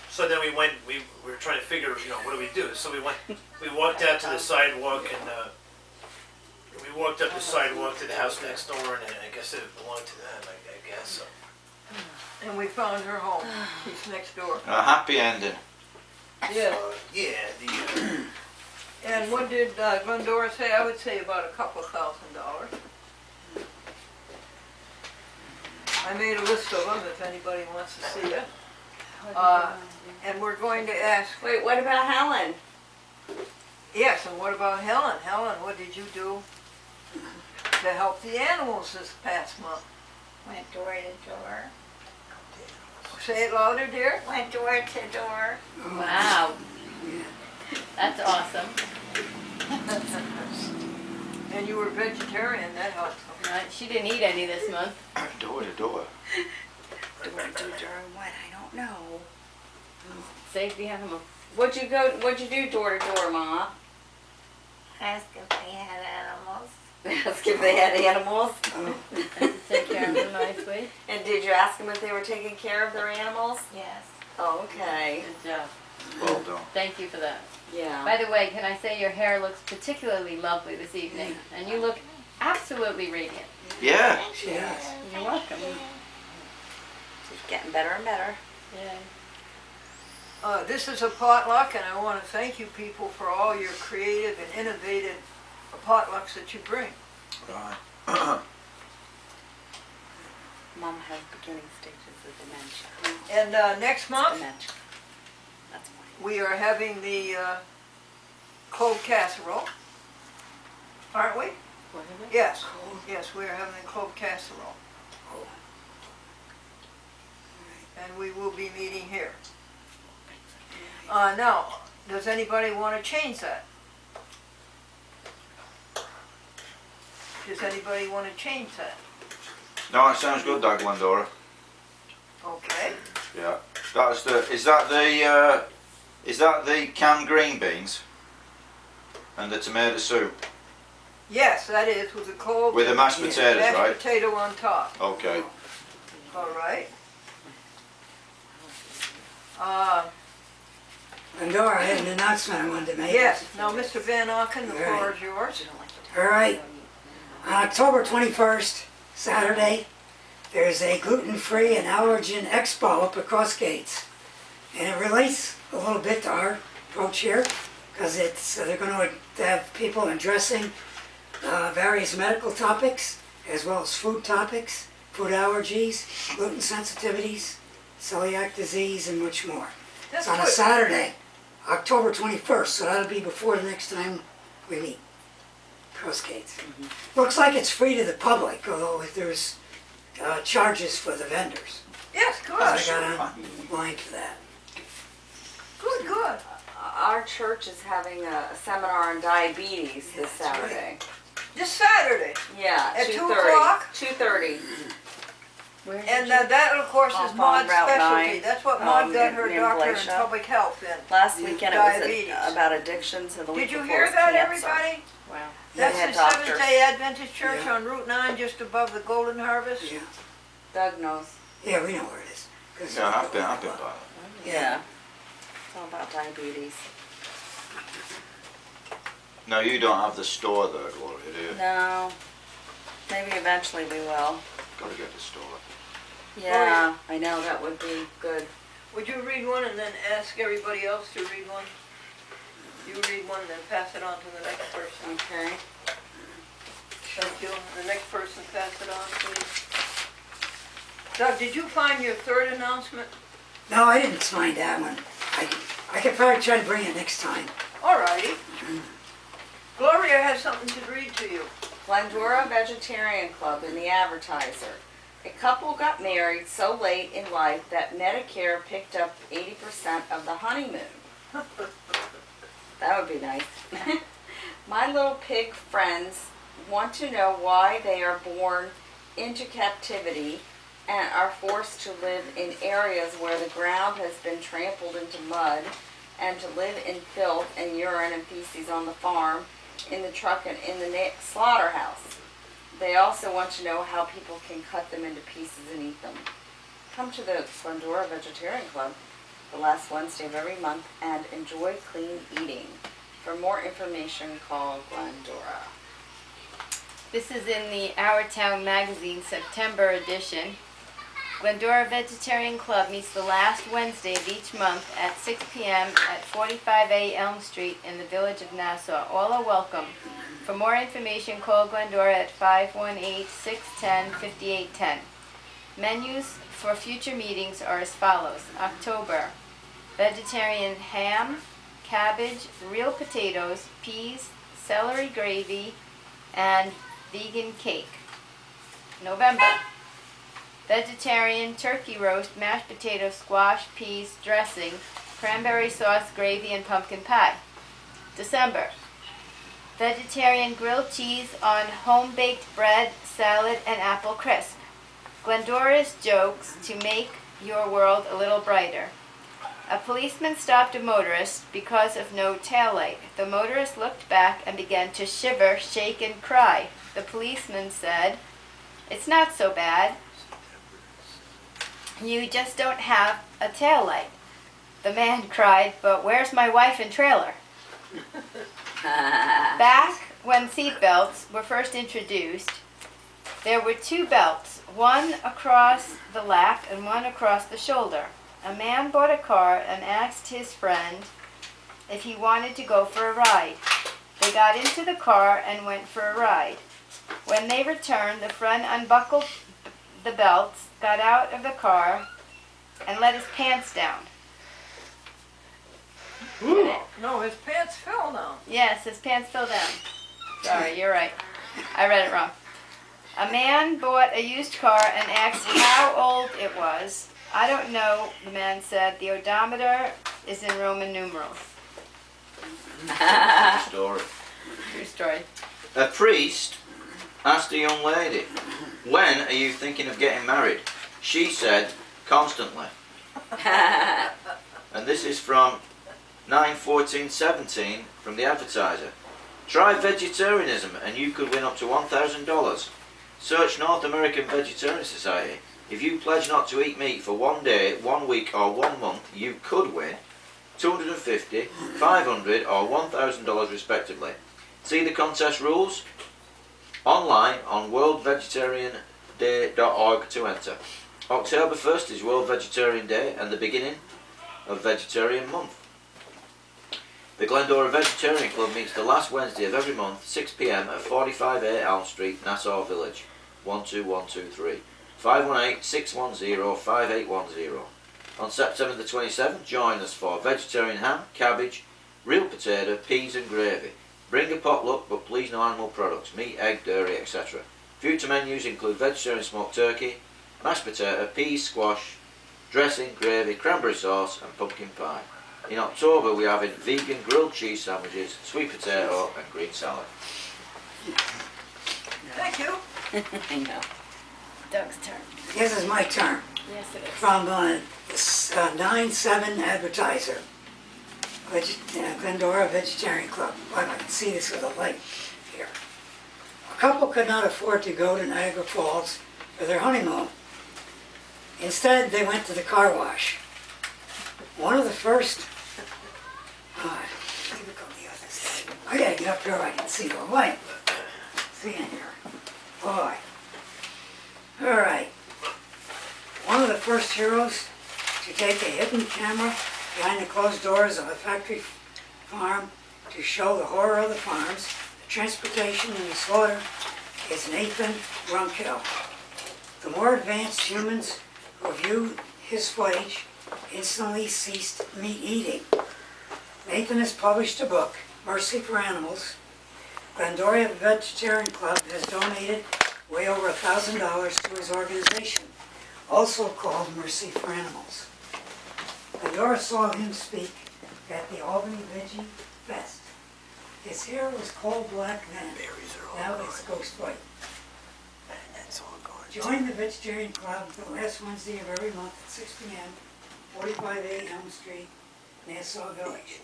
so then we were trying to figure, what do we do? So we walked out to the sidewalk, and we walked up the sidewalk to the house next door, and I guess it belonged to them. I guess so. And we found her home. She's next door. A happy ending. Yeah. Yeah. And what did Glendora say? I would say about $2,000. I made a list of them if anybody wants to see it. And we're going to ask, Wait, what about Helen? yes, and what about Helen? Helen, what did you do to help the animals this past month? Went door to door. Say it louder, dear. Went door to door. Wow. That's awesome. And you were vegetarian, that helps. Right, she didn't eat any this month. Door to door. Door to door. What? I don't know. Save the animals. What'd you do door to door, Ma? Ask if they had animals. Ask if they had animals. To take care of them nicely. And did you ask them if they were taking care of their animals? Yes. Oh, okay. Good job. Well done. Thank you for that. Yeah. By the way, can I say your hair looks particularly lovely this evening, and you look absolutely radiant. Yeah. She has. You're welcome. She's getting better and better. Yeah. This is a potluck, and I want to thank you people for all your creative and innovative potlucks that you bring. Right. Mom has beginning stages of dementia. And next month, Dementia. That's why. we are having the clove casserole. Aren't we? What is it? Yes. Yes, we are having the clove casserole. And we will be meeting here. Now, does anybody want to change that? Does anybody want to change that? No, it sounds good, that Glendora. Okay. Yeah. Is that the canned green beans? And the tomato soup? Yes, that is, with the clove. With the mashed potatoes, mashed right? potato on top. Okay. All right. Glendora, I had an announcement I wanted to make. Yes, now Mr. Van Auken, the All floor right. is yours. All right. On October 21st, Saturday, there's a gluten-free and allergen expo up at Cross Gates. And it relates a little bit to our approach here, because they're going to have people addressing various medical topics, as well as food topics, food allergies, gluten sensitivities, celiac disease, and much more. It's on a Saturday, October 21st, so that'll be before the next time we meet. Cross Gates. Looks like it's free to the public, although there's charges for the vendors. Yes, So I good. got online for that. Good, good. Our church is having a seminar on diabetes this That's right. Saturday. This Saturday. Yeah, At 2 2:30. o'clock? 2:30. Where did And you- that, of course, is Off on Maud's Route specialty. 9, That's what Maud got her near doctorate in Glacier. public health in. Last weekend it was Diabetes. about addictions, and the week Did you before hear was that, cancer. everybody? Wow. That's had the doctors. Seventh-day Adventist Church Yeah. on Route 9, just above the Golden Harvest. Yeah, Doug knows. yeah, we know where it is. 'Cause Yeah, I've been by that. Yeah. It's all about diabetes. No, you don't have the store there, Gloria, do you? No. Maybe eventually we will. Gotta get the store. Yeah, I know, that would be good. Would you read one and then ask everybody else to read one? You read one, then pass it on to the next person. Okay. Thank you. The next person, pass it on, please. Doug, did you find your third announcement? No, I didn't find that one. I could probably try to bring it next time. Alrighty. Gloria has something to read to you. Glendora Vegetarian Club in the Advertiser. A couple got married so late in life that Medicare picked up 80% of the honeymoon. That would be nice. My little pig friends want to know why they are born into captivity and are forced to live in areas where the ground has been trampled into mud, and to live in filth and urine and feces on the farm, in the truck, and in the slaughterhouse. They also want to know how people can cut them into pieces and eat them. Come to the Glendora Vegetarian Club the last Wednesday of every month and enjoy clean eating. For more information, call Glendora. This is in the Our Town magazine September edition. Glendora Vegetarian Club meets the last Wednesday of each month at 6 p.m. at 45A Elm Street in the village of Nassau. All are welcome. For more information, call Glendora at 518-610-5810. Menus for future meetings are as follows. October, vegetarian ham, cabbage, real potatoes, peas, celery gravy, and vegan cake. November, vegetarian turkey roast, mashed potatoes, squash, peas, dressing, cranberry sauce, gravy, and pumpkin pie. December, vegetarian grilled cheese on home-baked bread, salad, and apple crisp. Glendora's jokes to make your world a little brighter. A policeman stopped a motorist because of no taillight. The motorist looked back and began to shiver, shake, and cry. The policeman said, "It's not so bad. You just don't have a taillight." The man cried, "But where's my wife and trailer?" Back when seatbelts were first introduced, there were two belts, one across the lap and one across the shoulder. A man bought a car and asked his friend if he wanted to go for a ride. They got into the car and went for a ride. When they returned, the friend unbuckled the belts, got out of the car, and let his pants down. No, his pants fell down. Yes, his pants fell down. Sorry, you're right. I read it wrong. A man bought a used car and asked how old it was. "I don't know," the man said. "The odometer is in Roman numerals." Story. True story. A priest asked a young lady, "When are you thinking of getting married?" She said, "Constantly." And this is from 9/14/17 from the Advertiser. Try vegetarianism and you could win up to $1,000. Search North American Vegetarian Society. If you pledge not to eat meat for 1 day, 1 week or 1 month, you could win $250, $500 or $1,000 respectively. See the contest rules online on worldvegetarianday.org to enter. October 1st is World Vegetarian Day and the beginning of Vegetarian Month. The Glendora Vegetarian Club meets the last Wednesday of every month, 6 p.m. at 45A Elm Street, Nassau Village, 12123, 518-610-5810. On September the 27th, join us for vegetarian ham, cabbage, real potato, peas and gravy. Bring a potluck, but please no animal products, meat, egg, dairy, etc. Future menus include vegetarian smoked turkey, mashed potato, peas, squash, dressing, gravy, cranberry sauce and pumpkin pie. In October we have vegan grilled cheese sandwiches, sweet potato and green salad. Thank you. I know. Doug's turn. This is my turn. Yes, it is. From this 9/7 advertiser, Glendora Vegetarian Club. Well, I can see this with a light here. A couple could not afford to go to Niagara Falls for their honeymoon. Instead, they went to the car wash. One of the first, I gotta get up here, I can see the light. See in here. Boy. All right. One of the first heroes to take a hidden camera behind the closed doors of a factory farm to show the horror of the farms, the transportation and the slaughter is Nathan Runkel. The more advanced humans who viewed his footage instantly ceased meat eating. Nathan has published a book, Mercy for Animals. Glendora Vegetarian Club has donated way over $1,000 to his organization, also called Mercy for Animals. Glendora saw him speak at the Albany Veggie Fest. His hair was coal black then, now it's ghost white. Join the Vegetarian Club the last Wednesday of every month at 6 p.m., 45A Elm Street, Nassau Village.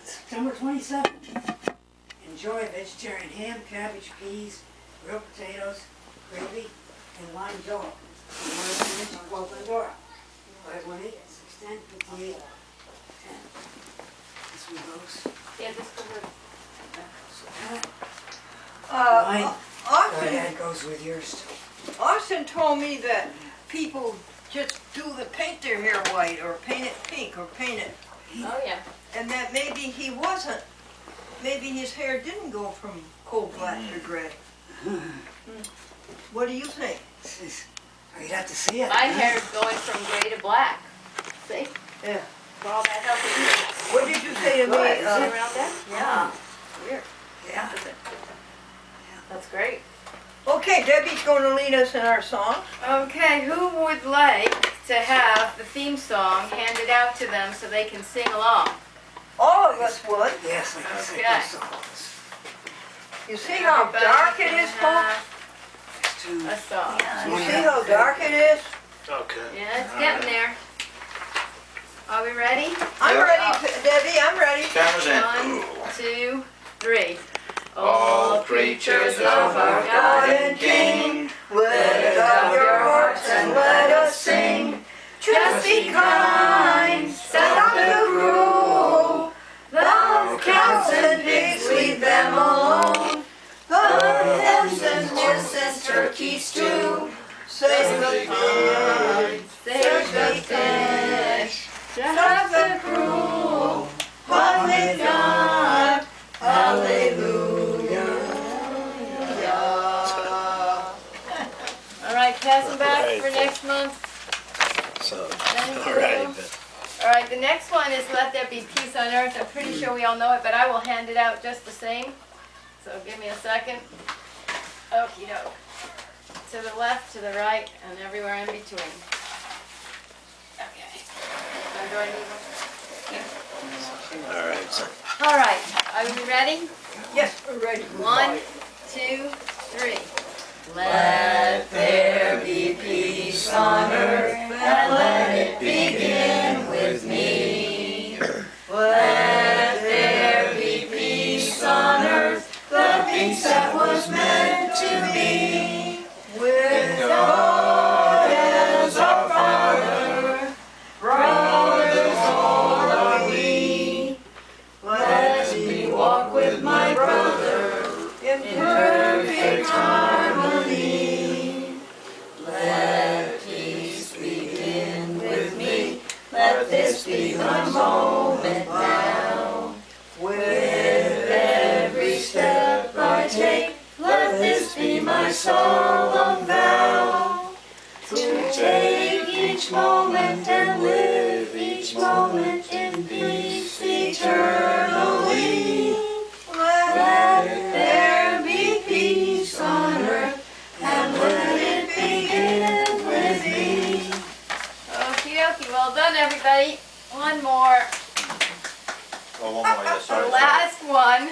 September 27th. Enjoy vegetarian ham, cabbage, peas, grilled potatoes, gravy, and lime jello. One of them is called Glendora. 518-610-5810. This one goes. Yeah, this one. So that, Uh, mine, Austin, that goes with yours too. Austin told me that people just do the paint their hair white or paint it pink or paint it, Oh, yeah. and that maybe he wasn't. Maybe his hair didn't go from coal black to gray. What do you think? This is, you'd have to see it. My hair's going from gray to black. See? Yeah. For all that healthy. What did you say to me? Good. Is it around there? Yeah. Weird. Yeah. That's great. Okay, Debbie's going to lead us in our song. Okay, who would like to have the theme song handed out to them so they can sing along? All of us would. Yes, I can see Okay. those songs. You see how Everybody dark it can is, folks? There's two. have a song. You see how dark it is? Okay. Yeah, it's getting there. Are we ready? I'm Yeah. ready, Debbie, I'm ready. Cameras in. 1, 2, 3. All creatures of our God and King, let out your hearts and let us sing. Just be kind, stop the cruel. Love cows and pigs, leave them alone. The hens and horses, turkeys too. Save the birds, save the fish. Stop the cruel. Hallelujah, hallelujah. All right, pass them back Right. for next month. So, Thank all you. right. All right, the next one is Let There Be Peace on Earth. I'm pretty sure we all know it, but I will hand it out just the same. So give me a second. Okie doke. To the left, to the right, and everywhere in between. Okay. Now, do I need one? All right. So, All right, are we ready? Yes, we're ready. 1, 2, 3. Let there be peace on earth, and let it begin with me. Let there be peace on earth, the peace that was meant to be. With God as our Father, brothers all are we. Let me walk with my brother in perfect harmony. Let peace begin with me. Let be my moment now. With every step I take, let this be my solemn vow. To take each moment and live each moment in peace eternally. Let there be peace on earth, and let it begin with me. Okie dokie, well done everybody. One more. Oh, one more, yeah, The sorry. last one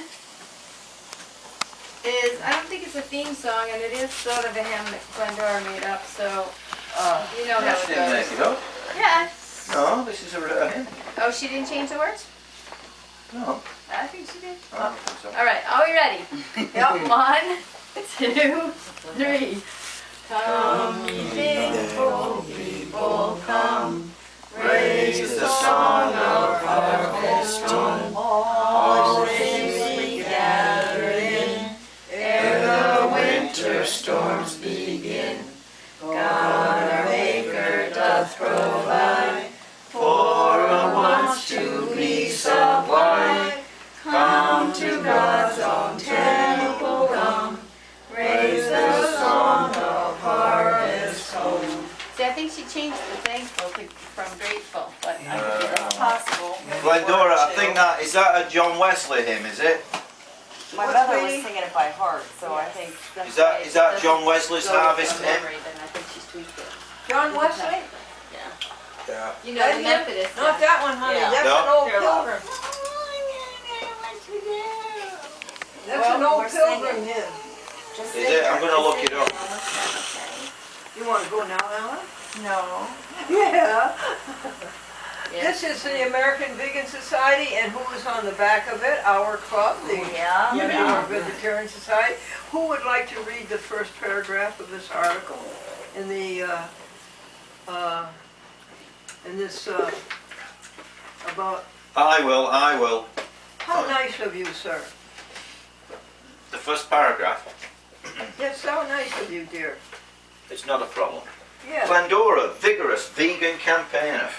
is, I don't think it's a theme song, and it is sort of a hymn that Glendora made up, so you know how it Didn't make goes. it up. Yes. No, this is a hymn. Oh, she didn't change the words? No, I think she did. I don't think so. All right, are we ready? Yep. 1, 2, 3. Come, ye faithful people, come. Raise the song of harvest home. All things we gather in, ere the winter storms begin. God our Maker doth provide for a wants to be supplied. Come to God's own temple, come. Raise the song of harvest home. See, I think she changed the thankful from grateful, but I think it's possible. Glendora, I think is that a John Wesley hymn, is it? My mother was singing it by heart, so I think. Is that John Wesley's harvest hymn? Then I think she's tweaked it. John Wesley? Yeah. You know, the Methodist. Not that one, honey. Yeah. That's No. an old Here, love. pilgrim. That's Well, an old we're singing. pilgrim hymn. Just Is it? I'm gonna look it up. You want to go now, Alan? No. Yeah. Yes. This is the American Vegan Society, and who is on the back of it? Our club, the Yeah. Glendora Vegetarian Society. Who would like to read the first paragraph of this article in the about I will. how nice of you, sir. The first paragraph. Yes, so nice of you, dear. It's not a problem. Yeah. Glendora, vigorous vegan campaigner.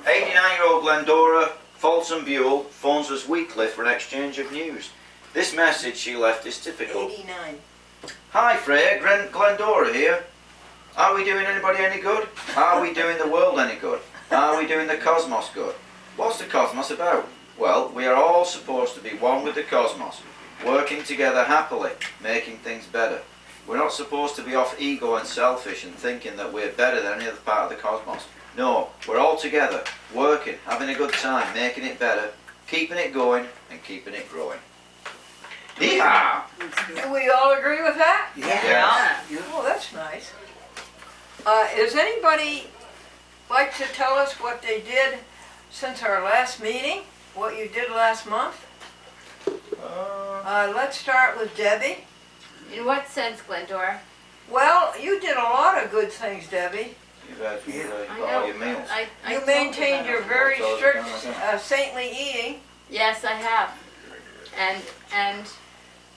89-year-old Glendora Fulton Buell phones us weekly for an exchange of news. This message she left is typical. 89. Hi Freya, Glendora here. Are we doing anybody any good? Are we doing the world any good? Are we doing the cosmos good? What's the cosmos about? Well, we are all supposed to be one with the cosmos, working together happily, making things better. We're not supposed to be off ego and selfish and thinking that we're better than any other part of the cosmos. No, we're all together, working, having a good time, making it better, keeping it going and keeping it growing. Yeehaw! Do we all agree with that? Yeah. Oh, that's nice. Does anybody like to tell us what they did since our last meeting? What you did last month? Let's start with Debbie. In what sense, Glendora? Well, you did a lot of good things, Debbie. You've had I all your meals. I You told maintained that your already. very That's all strict it's done, saintly eating. Yes, I have. And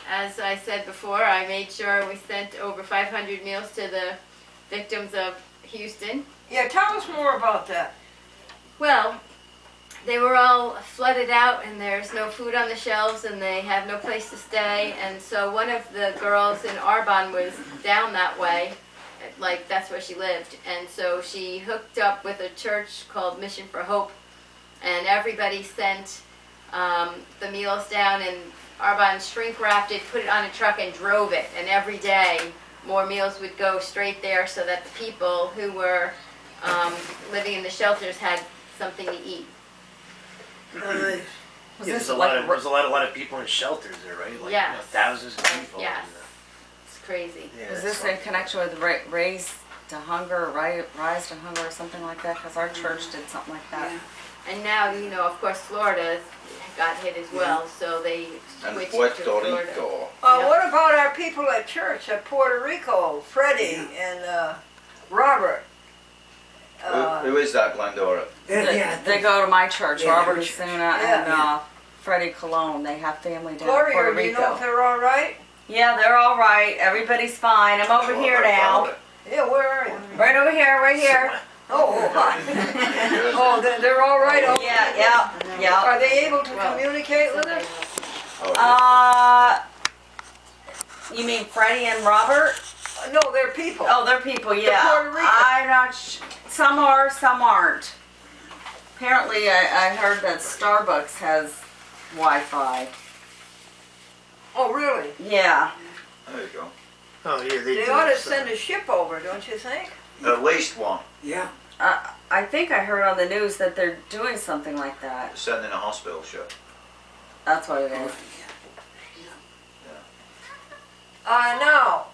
as I said before, I made sure we sent over 500 meals to the victims of Houston. Yeah, tell us more about that. Well, they were all flooded out and there's no food on the shelves and they have no place to stay. And so one of the girls in Arbonne was down that way, like that's where she lived. And so she hooked up with a church called Mission for Hope, and everybody sent the meals down, and Arbonne shrink wrapped it, put it on a truck and drove it. And every day more meals would go straight there so that the people who were living in the shelters had something to eat. There's a lot of people in shelters there, right? Like, Yes. thousands of people. Yes. It's crazy. Yeah, Is that's this in connection with Raise to Hunger, Rise to Hunger or something like that? Because our church did something like that. And now, you know, of course, Florida got hit as well, so they And switched to Puerto Florida. Rico. Yeah. What about our people at church at Puerto Rico, Freddie and Robert? Who is that, Glendora? They go to my church, Yeah, Robert her church. Asuna Yeah. and Freddie Colon. They have family down in Gloria, Puerto do you know if Rico. they're all right? Yeah, they're all right. Everybody's fine. I'm over here now. Yeah, where are you? Right over here, right here. Oh, hi. Oh, they're all right over Yeah, there? yeah. Are they able to communicate with us? Oh, yeah. You mean Freddie and Robert? No, they're people. Oh, they're people, yeah. Puerto Rican. I'm not some are, some aren't. Apparently, I heard that Starbucks has Wi-Fi. Oh, really? Yeah. There you go. Oh, yeah, they They do. ought to send a ship over, don't you think? At least one. Yeah, I think I heard on the news that they're doing something like that. Sending a hospital ship. That's what it is. Now,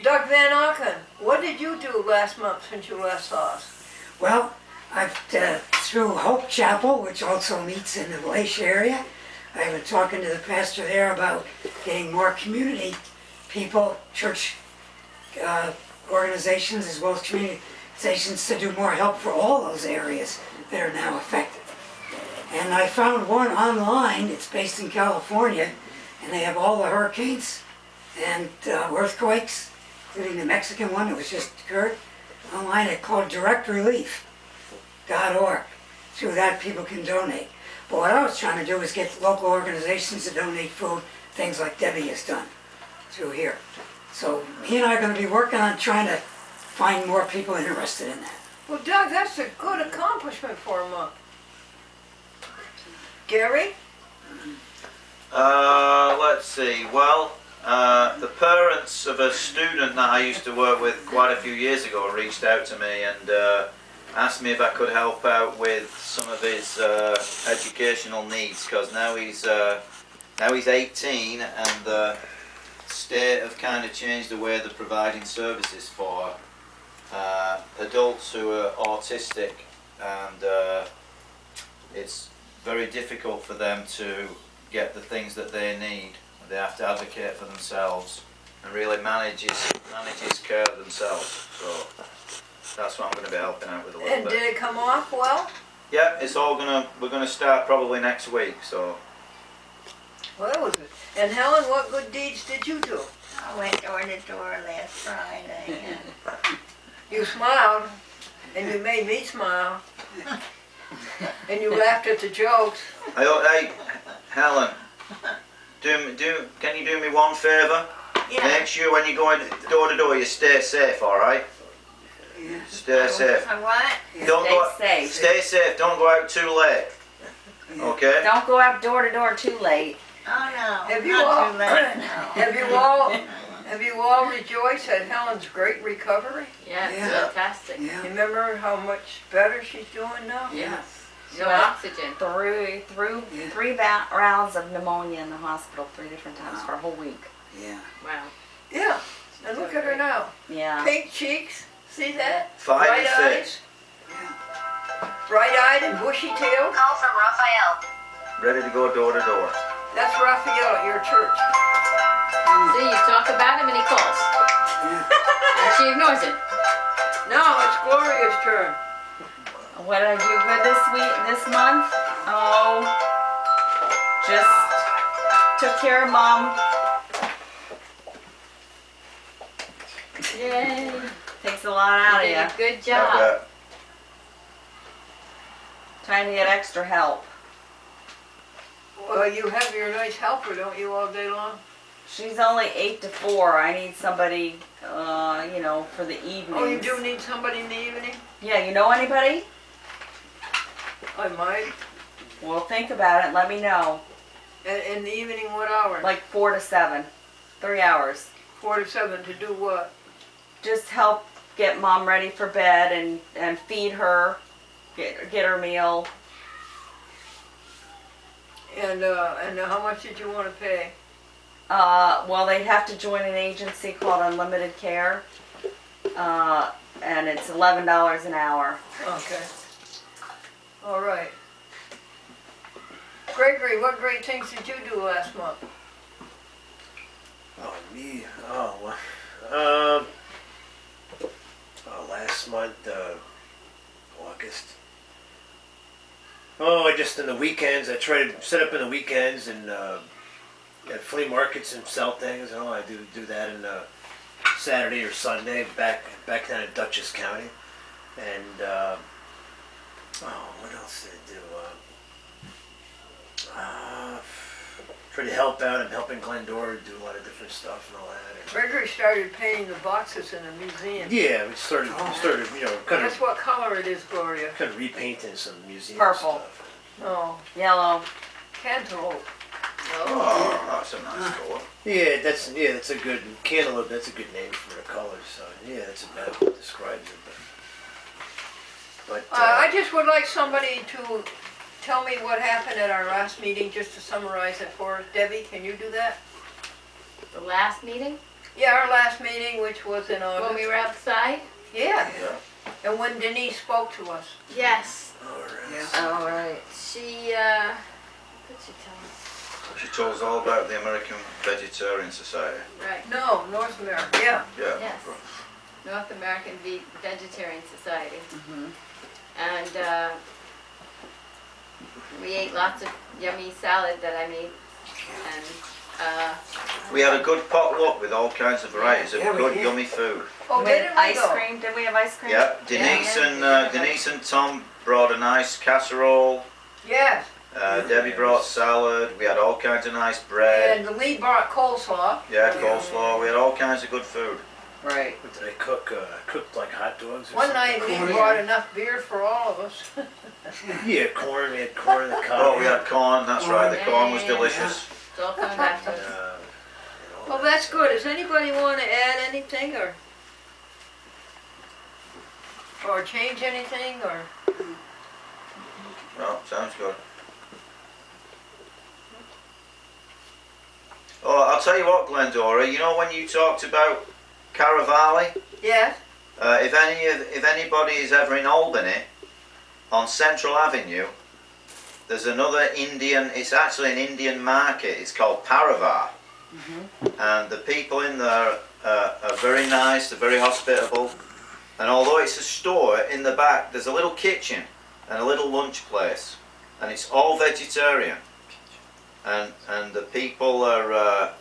Doug Van Auken, what did you do last month since you last saw us? well, I've, through Hope Chapel, which also meets in the Lake area, I've been talking to the pastor there about getting more community people, church organizations as well as community organizations to do more help for all those areas that are now affected. And I found one online, it's based in California, and they have all the hurricanes and earthquakes, including the Mexican one that was just occurred, online. It's called directrelief.org. Through that people can donate. But what I was trying to do is get local organizations to donate food, things like Debbie has done through here. So he and I are going to be working on trying to find more people interested in that. Well, Doug, that's a good accomplishment for a month. Gary? Let's see. Well, the parents of a student that I used to work with quite a few years ago reached out to me and asked me if I could help out with some of his educational needs, because now he's 18 and the state have kind of changed the way they're providing services for adults who are autistic, and it's very difficult for them to get the things that they need. They have to advocate for themselves and really manage his care of themselves. So that's what I'm going to be helping out with a little And bit. did it come off well? Yeah, we're gonna start probably next week. So Well, that was good. And Helen, what good deeds did you do? I went door to door last Friday and You smiled, and you made me smile. And you laughed at the jokes. hey, Helen, can you do me one favour? yeah. Make sure when you go door to door you stay safe, all right? Stay safe. For what? Don't go. Stay safe. Stay safe. Don't go out too late. Okay. Don't go out door to door too late. Oh no, Have you not all- too late, no. Have you all rejoiced at Helen's great recovery? Yeah, it's Yeah. fantastic. Yeah. Remember how much better she's doing now? Yes. No Yeah. oxygen. Three rounds of pneumonia in the hospital 3 different times for a whole week. Yeah. Wow. Yeah. And look at her now. Yeah. Pink cheeks. See that? Fine Bright and fit. eyes. Bright-eyed and bushy-tailed. Call from Raphael. Ready to go door to door. That's Raphael at your church. See, you talk about him and he calls. And she ignores it. Now it's Gloria's turn. What did I do good this month? Oh, just took care of Mom. Yay. Takes a lot out of You you. did a good I job. bet. Trying to get extra help. Well, you have your nice helper, don't you, all day long? She's only 8 to 4. I need somebody, for the evenings. Oh, you do need somebody in the evening? Yeah, you know anybody? I might. Well, think about it. Let me know. In the evening, what hour? Like 4 to 7. 3 hours. 4 to 7 to do what? Just help get Mom ready for bed and feed her, get her meal. And how much did you want to pay? Well, they'd have to join an agency called Unlimited Care, and it's $11 an hour. Okay. All right. Gregory, what great things did you do last month? Oh, me? Oh, well. Last month, August. Oh, I just in the weekends, I try to set up in the weekends and at flea markets and sell things. I do that in Saturday or Sunday back down in Dutchess County. And, what else did I do? Try to help out. I'm helping Glendora do a lot of different stuff and all that. Gregory started painting the boxes in the museum. Yeah, we started, kind Guess what color it is, Gloria? of repainting some museum Purple. stuff. No, Yellow. cantaloupe. Oh, that's a nice colour. Yeah, that's a good cantaloupe. That's a good name for the color. So yeah, that's about what describes it. But I just would like somebody to tell me what happened at our last meeting, just to summarize it for us. Debbie, can you do that? The last meeting, Yeah, our last meeting, which was in August. when we were outside? Yeah, Yeah. and when Denise spoke to us. Yes. all right. Yeah. All right. She, what did she tell us? She told us all about the American Vegetarian Society. Right, No, North America, yeah. Yeah. yes. North American Vegetarian Society. Mm-hmm. And, we ate lots of yummy salad that I made. And, We had a good potluck with all kinds of varieties of Yeah, we good, did. yummy food. Oh, where With did we ice go? cream. Did we have ice cream? Yeah, Denise Yeah. Denise and Tom brought a nice casserole. Yes, Debbie brought salad. We had all kinds of nice bread. and Lee brought coleslaw. Yeah, coleslaw. We had all kinds of good food. Right. What did I cook? Cooked like hot dogs. Or One something? night Lee brought enough beer for all of us. Yeah, corn. We had corn in the cob. Oh, we had corn. That's right. The corn was Yeah. delicious. it's all coming back to us. and all Well, that that's stuff. good. Does anybody want to add anything or change anything or? Well, sounds good. Oh, I'll tell you what, Glendora. You know when you talked about Caravali? Yes. If anybody is ever in Albany, on Central Avenue, there's another Indian. It's actually an Indian market. It's called Paravar, and the people in there are very nice. They're very hospitable, and although it's a store, in the back there's a little kitchen and a little lunch place, and it's all vegetarian. And the people are.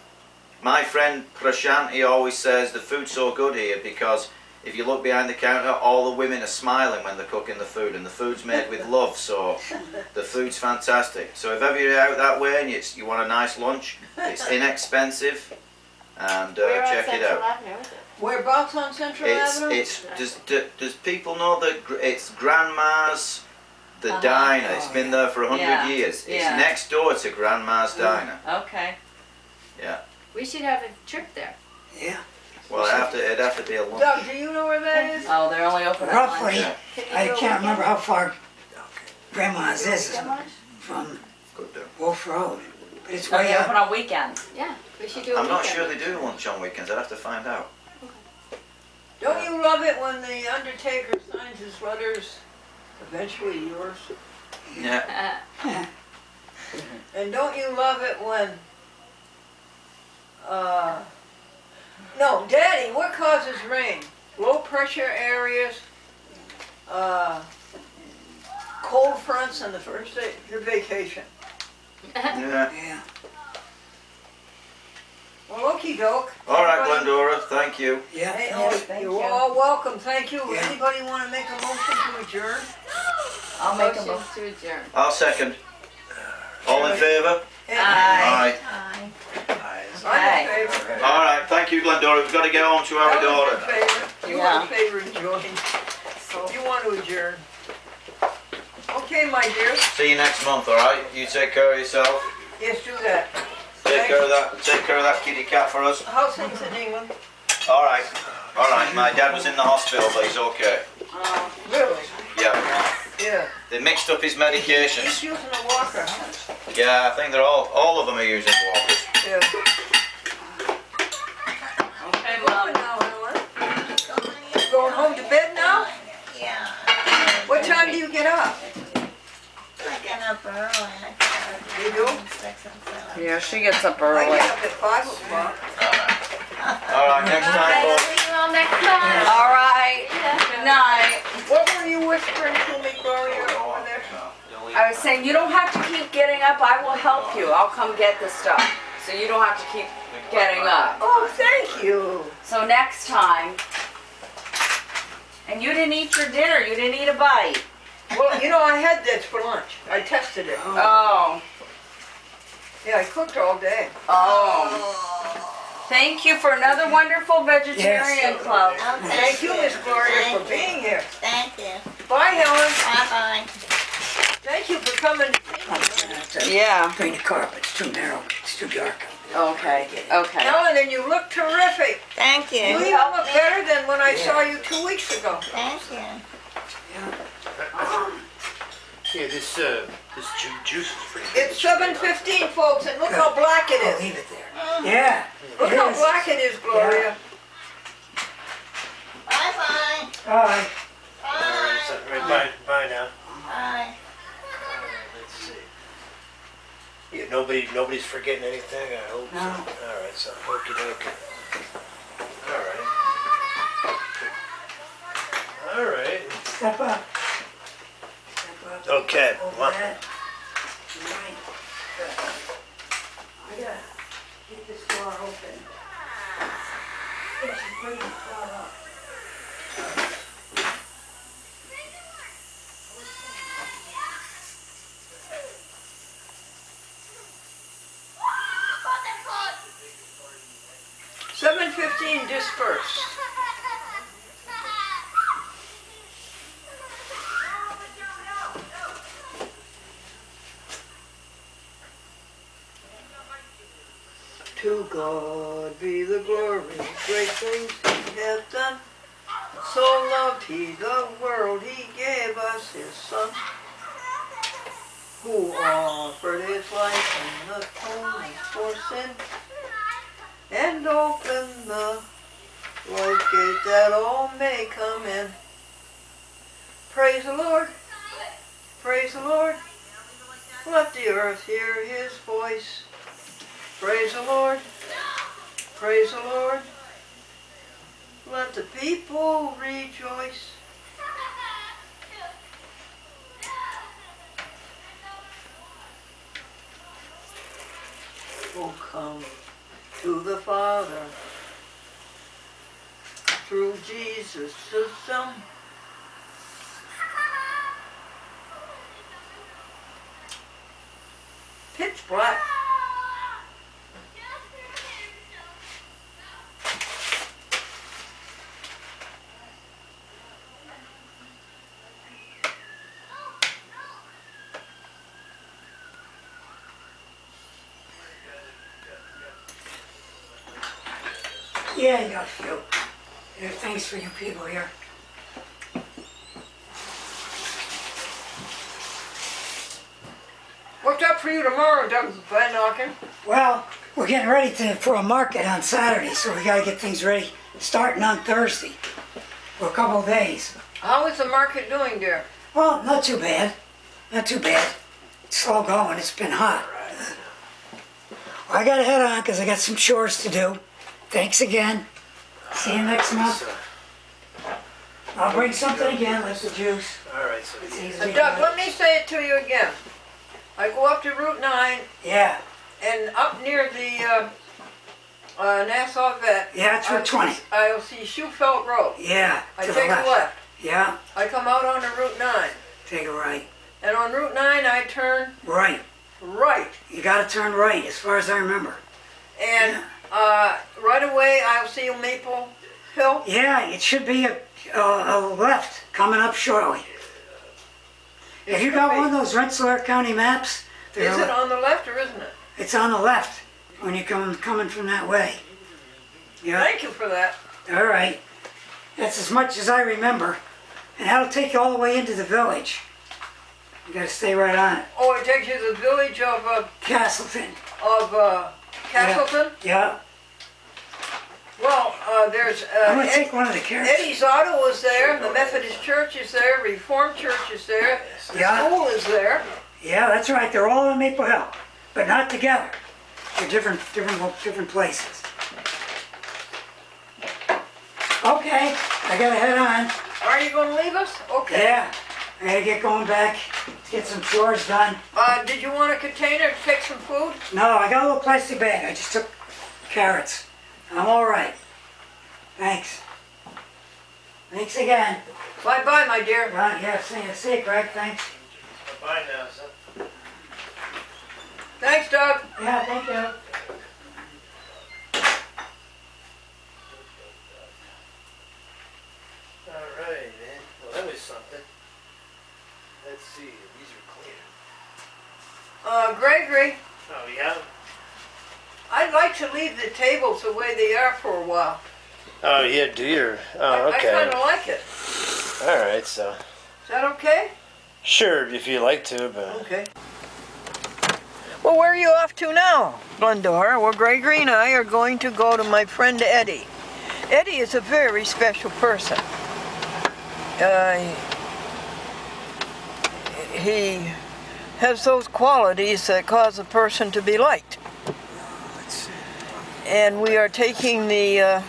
My friend Prashanti always says the food's so good here because if you look behind the counter, all the women are smiling when they're cooking the food, and the food's made with love, so the food's fantastic. So if ever you're out that way and you want a nice lunch, it's inexpensive, and Where on check it Central out. Avenue is it? Whereabouts on Central Avenue? Does people know that it's Grandma's the diner? It's been there for 100 Yeah. years. It's Yeah. next door to Grandma's diner. Okay. Yeah. We should have a trip there. Yeah. Well, it'd have to be a lunch. Doug, do you know where that is? Oh, they're only open at Roughly, lunch. I can't remember how far Grandma's is from Good do. Wolf Road, but it's Oh, way they open up. on weekends. Yeah, we should do a I'm not weekend. sure they do lunch on weekends. I'd have to find out. Don't you love it when the undertaker signs his letters, eventually yours? Yeah. And don't you love it when, no, Daddy, what causes rain? Low pressure areas, cold fronts on the first day, your vacation. Yeah. Yeah. Well, okey doke. All right, Anybody- Glendora. Thank you. Yeah. Hey, Yeah. thank you're you. all welcome, thank you. Yeah. Anybody want to make a motion to adjourn? I'll make a Motion motion. to adjourn. I'll second. All in favour? Aye. Aye. I'm in favor. All right. Thank you, Glendora. We've got to get on to our I was daughter. in favor. You Yeah. are in favor of joining. You want to adjourn. Okay, my dear. See you next month. All right. You take care of yourself. Yes, do that. Take care of that. Take care of that kitty cat for us. How's things in England? All right. All right. My dad was in the hospital, but he's okay. Really? Yeah. Yeah. They mixed up his He's medications. using a walker, huh? Yeah, I think they're all of them are using walkers. Yeah. Okay, Well, well, now, Helen. Going home to bed now? Yeah. What time do you get up? I get up early. You do? 6 and 7. yeah, she gets up I early. get up at 5 o'clock. All right. Next time, Bye, folks. see you all next time. All right. Good night. What were you whispering to me, Gloria, over there? I was saying, you don't have to keep getting up. I will help you. I'll come get the stuff. So you don't have to keep getting up. Oh, thank you. So next time, And you didn't eat your dinner. You didn't eat a bite. Well, you know, I had this for lunch. I tested it. Oh. Yeah, I cooked all day. Oh. Thank you for another wonderful vegetarian club. Oh, Thank you, Miss Gloria, Thank for being here. Thank you. Bye, Helen. Bye-bye. Thank you for coming. Yeah. Clean the carpet, it's too narrow, it's too dark. Okay. Okay. Helen, and you look terrific. Thank You you. even look better than when I saw you 2 weeks ago. Thank you. Yeah, this juice is pretty good. It's 7:15, folks, and look how black it I'll is. leave it there. Yeah. Look it how is. black it is, Gloria. Bye-bye. All right. Bye. So, right, bye now. Bye. Let's see. Yeah, nobody's forgetting anything, I hope so. No. Alright, so okey dokey. Alright. Step up. Step up. Okay. Over Well, that. Right. I gotta keep this door open. Yeah, she's bringing the crowd up. $7.15 disperse. To God be the glory, great things he hath done. So loved he the world, he gave us his Son, who offered his life in atonement for sin, and opened the life gate that all may come in. Praise the Lord, praise the Lord, let the earth hear his voice. Praise the Lord, praise the Lord, let the people rejoice. Oh, come to the Father through Jesus the Son. Pitch black. Yeah, you got a few. There are things for you people here. What's up for you tomorrow, Doug Van Knockin? Well, we're getting ready for a market on Saturday, so we gotta get things ready, starting on Thursday, for a couple of days. How is the market doing there? Well, not too bad. Not too bad. It's slow going, it's been hot. Well, I gotta head on because I got some chores to do. Thanks again. See you next month. I'll bring something again, like the juice. alright, so It's easy. And Doug, let me say it to you again. I go up to Route 9 Yeah, and up near the Nassau Vet. yeah, it's Route 20. I'll see Shoefelt Road. Yeah, I to the take a left. left. Yeah, I come out onto Route 9. take a right. And on Route 9 I turn Right. right. You gotta turn right, as far as I remember. And right away I'll see Maple Hill. Yeah, it should be a left coming up shortly. It Have you should got be. one of those Rensselaer County maps? Is it on the left or isn't it? It's on the left when you're coming from that way. Yeah. Thank you for that. All right. That's as much as I remember, and that'll take you all the way into the village. You gotta stay right on it. Oh, it takes you to the village of Castleton. Castleton. Yeah. Well, there's I'm gonna take one of the carrots. Eddie's Auto is there. The Methodist Church is there. Reformed Church is there. The Yeah. school is there. Yeah, that's right. They're all in Maple Hill, but not together. They're different places. Okay, I gotta head on. Are you going to leave us? Okay. Yeah, I gotta get going back, get some chores done. Did you want a container to take some food? No, I got a little plastic bag. I just took carrots. I'm all right. Thanks. Thanks again. Bye-bye, my dear. Yeah, see you, Greg, thanks. Bye now, son. Thanks, Doug. Yeah, thank you. All right, man. Well, that was something. Let's see. These are clear. Gregory, Oh, yeah? I'd like to leave the tables the way they are for a while. Oh, yeah, dear. Oh, I kind of like it. All right, so. Is that okay? Sure, if you like to, but. Okay. Well, where are you off to now, Glendora? Well, Gregory and I are going to go to my friend Eddy. Eddy is a very special person. He has those qualities that cause a person to be liked. And we are taking the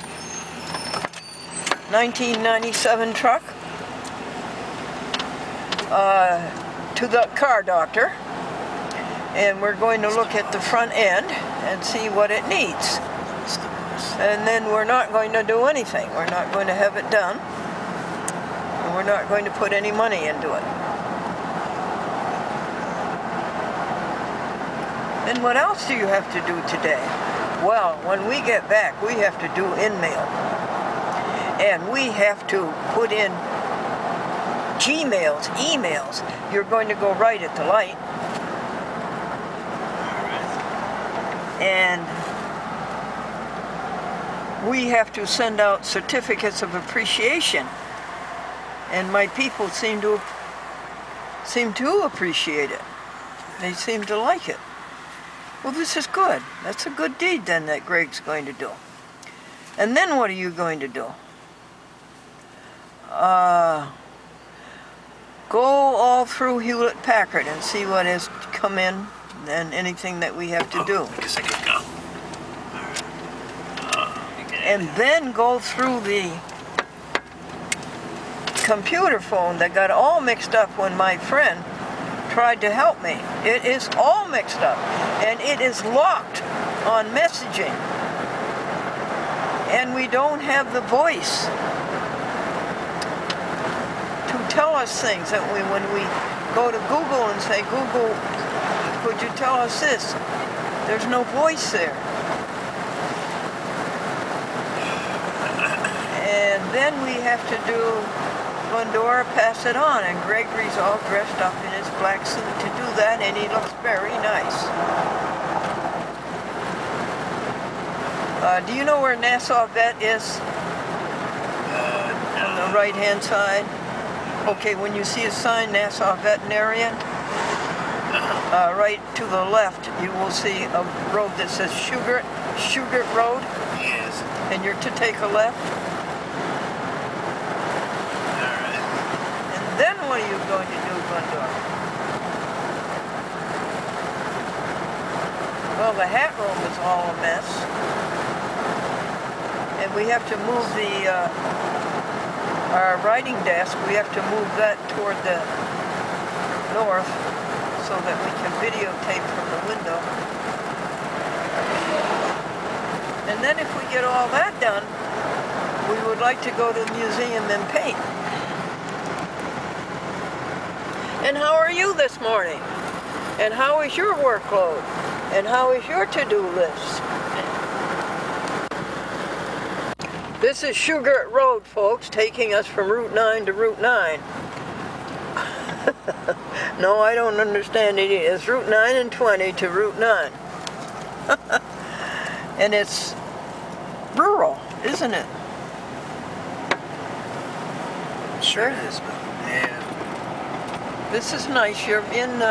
1997 truck to the car doctor, and we're going to look at the front end and see what it needs. And then we're not going to do anything. We're not going to have it done, and we're not going to put any money into it. And what else do you have to do today? Well, when we get back, we have to do in-mail. And we have to put in Gmails, emails. You're going to go right at the light. And we have to send out certificates of appreciation. And my people seem to appreciate it. They seem to like it. Well, this is good. That's a good deed then that Greg's going to do. And then what are you going to do? Go all through Hewlett-Packard and see what has come in and anything that we have to do. I guess I could go. And then go through the computer phone that got all mixed up when my friend tried to help me. It is all mixed up, and it is locked on messaging. And we don't have the voice to tell us things that when we go to Google and say, Google, could you tell us this? There's no voice there. And then we have to do Glendora, pass it on, and Gregory's all dressed up in his black suit to do that, and he looks very nice. Do you know where Nassau Vet is? On the right-hand side. Okay, when you see a sign, Nassau Veterinarian, right to the left, you will see a road that says Sugar Road. Yes. And you're to take a left. Then what are you going to do, Glendora? Well, the hat room is all a mess. And we have to move our writing desk, we have to move that toward the north so that we can videotape from the window. And then if we get all that done, we would like to go to the museum and paint. And how are you this morning? And how is your workload? And how is your to-do list? This is Sugar Road, folks, taking us from Route 9 to Route 9. No, I don't understand it either. It's Route 9 and 20 to Route 9. And it's rural, isn't it? Sure it is, but yeah. This is nice. You're in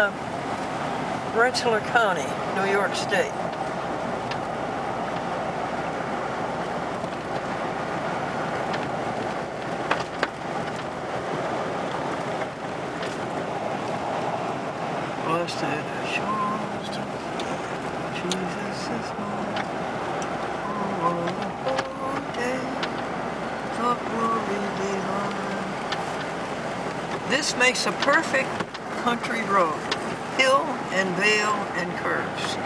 Rensselaer County, New York State. Blessed assurance, Jesus is mine. Oh, what a day of glory divine. This makes a perfect country road, hill and vale and curves.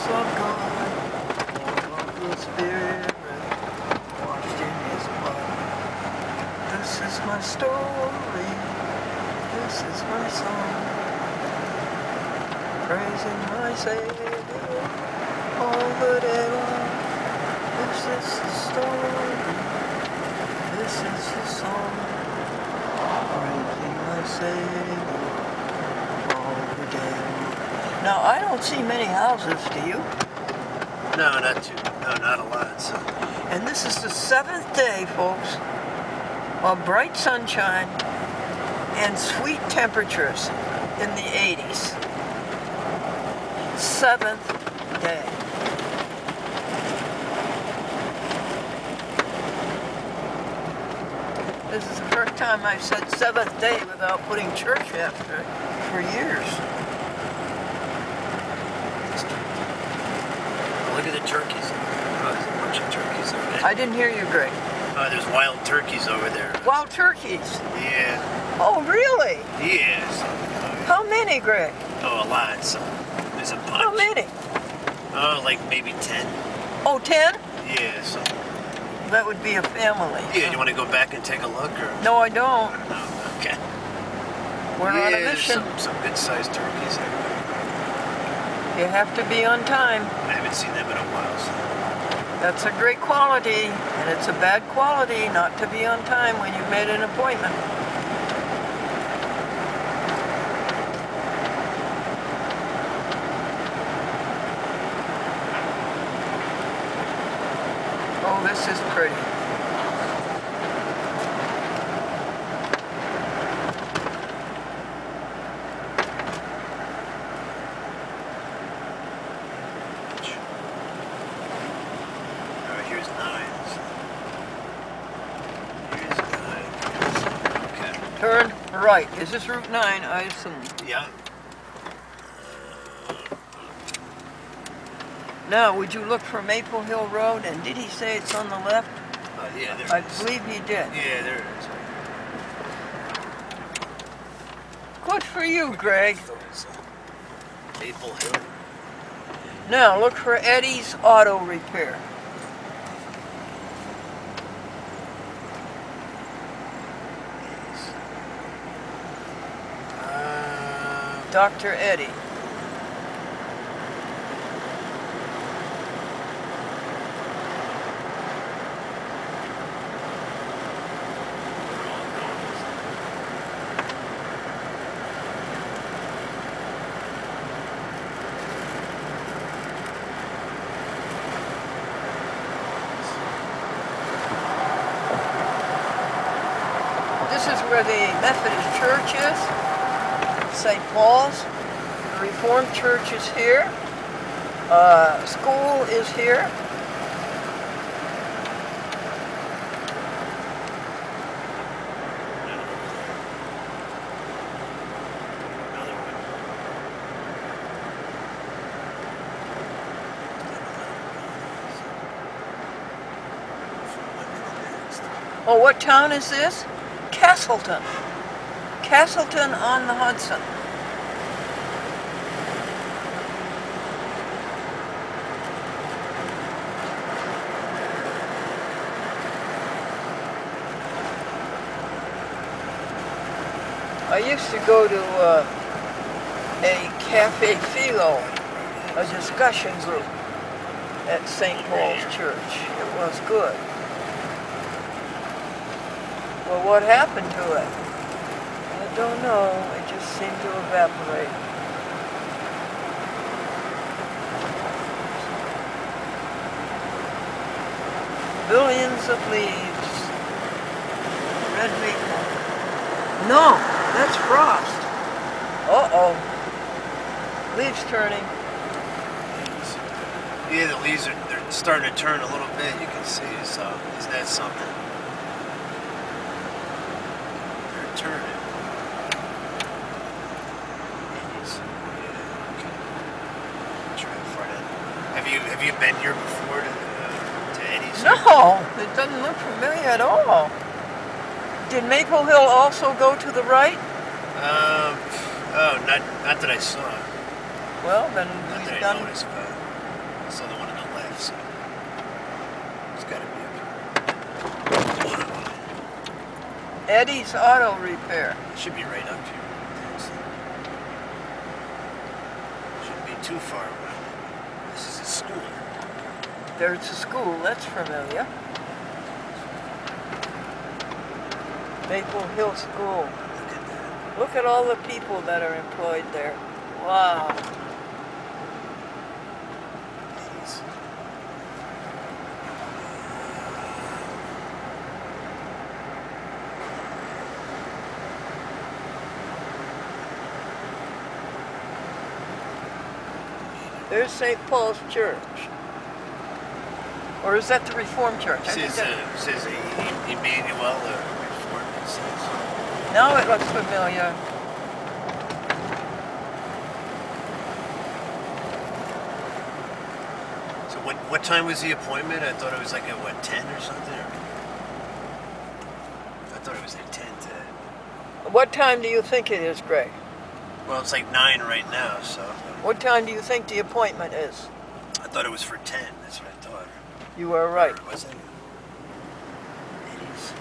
of God, born of the Spirit, washed in His blood. This is my story, this is my song, praising my Savior all the day long. This is the story, this is the song, praising my Savior all the day long. Now, I don't see many houses, do you? No, not a lot. So. And this is the 7th day, folks, of bright sunshine and sweet temperatures in the 80s. 7th day. This is the first time I've said 7th day without putting church after it for years. Look at the turkeys. Oh, there's a bunch of turkeys over there. I didn't hear you, Greg. There's wild turkeys over there. Wild turkeys. Yeah. Oh, really? Yes. How many, Greg? Oh, a lot. So there's a bunch. How many? Oh, like maybe 10. Oh, 10? Yeah. So. That would be a family. Yeah. You want to go back and take a look, or? No, I don't. No. Okay. We're on a there's mission. some good-sized turkeys there. You have to be on time. I haven't seen them in a while. So. That's a great quality, and it's a bad quality not to be on time when you've made an appointment. Oh, this is pretty. Here's 9. Here's 9. Okay. Turn right. Is this Route 9, I assume? Yeah. Now, would you look for Maple Hill Road, and did he say it's on the left? Yeah, there I it is. believe he did. Yeah, there it is. Good for you, Greg. Maple Hill. Now, look for Eddy's Auto Repair. Dr. Eddy. This is where the Methodist Church is, St. Paul's. The Reformed Church is here. School is here. Oh, what town is this? Castleton. Castleton on the Hudson. I used to go to a Cafe Philo, a discussion group at St. Paul's Church. It was good. Well, what happened to it? I don't know. It just seemed to evaporate. Billions of leaves. Red maple. No, that's frost. Uh-oh. Leaves turning. Yeah, the leaves they're starting to turn a little bit. You can see. So, isn't that something? They're turning. Try to find it. Have you been here before to Eddy's? No, it doesn't look familiar at all. Did Maple Hill also go to the right? Oh, not that I saw. Well, then Not we've that I done. noticed, but I saw the one on the left, so it's gotta be up here. Eddy's Auto Repair. It should be right up here. Shouldn't be too far away. This is a school. There's a school, that's familiar. Maple Hill School. Look at that. Look at all the people that are employed there. Wow. Jeez. There's St. Paul's Church. Or is that the Reformed Church? I think Says Emmanuel Reformed, it says. now it looks familiar. So what time was the appointment? I thought it was like at what, 10 or something? I thought it was at 10 to... What time do you think it is, Greg? Well, it's like 9 right now, so... What time do you think the appointment is? I thought it was for 10, that's what I thought. You are right. Or was it? Eddy's.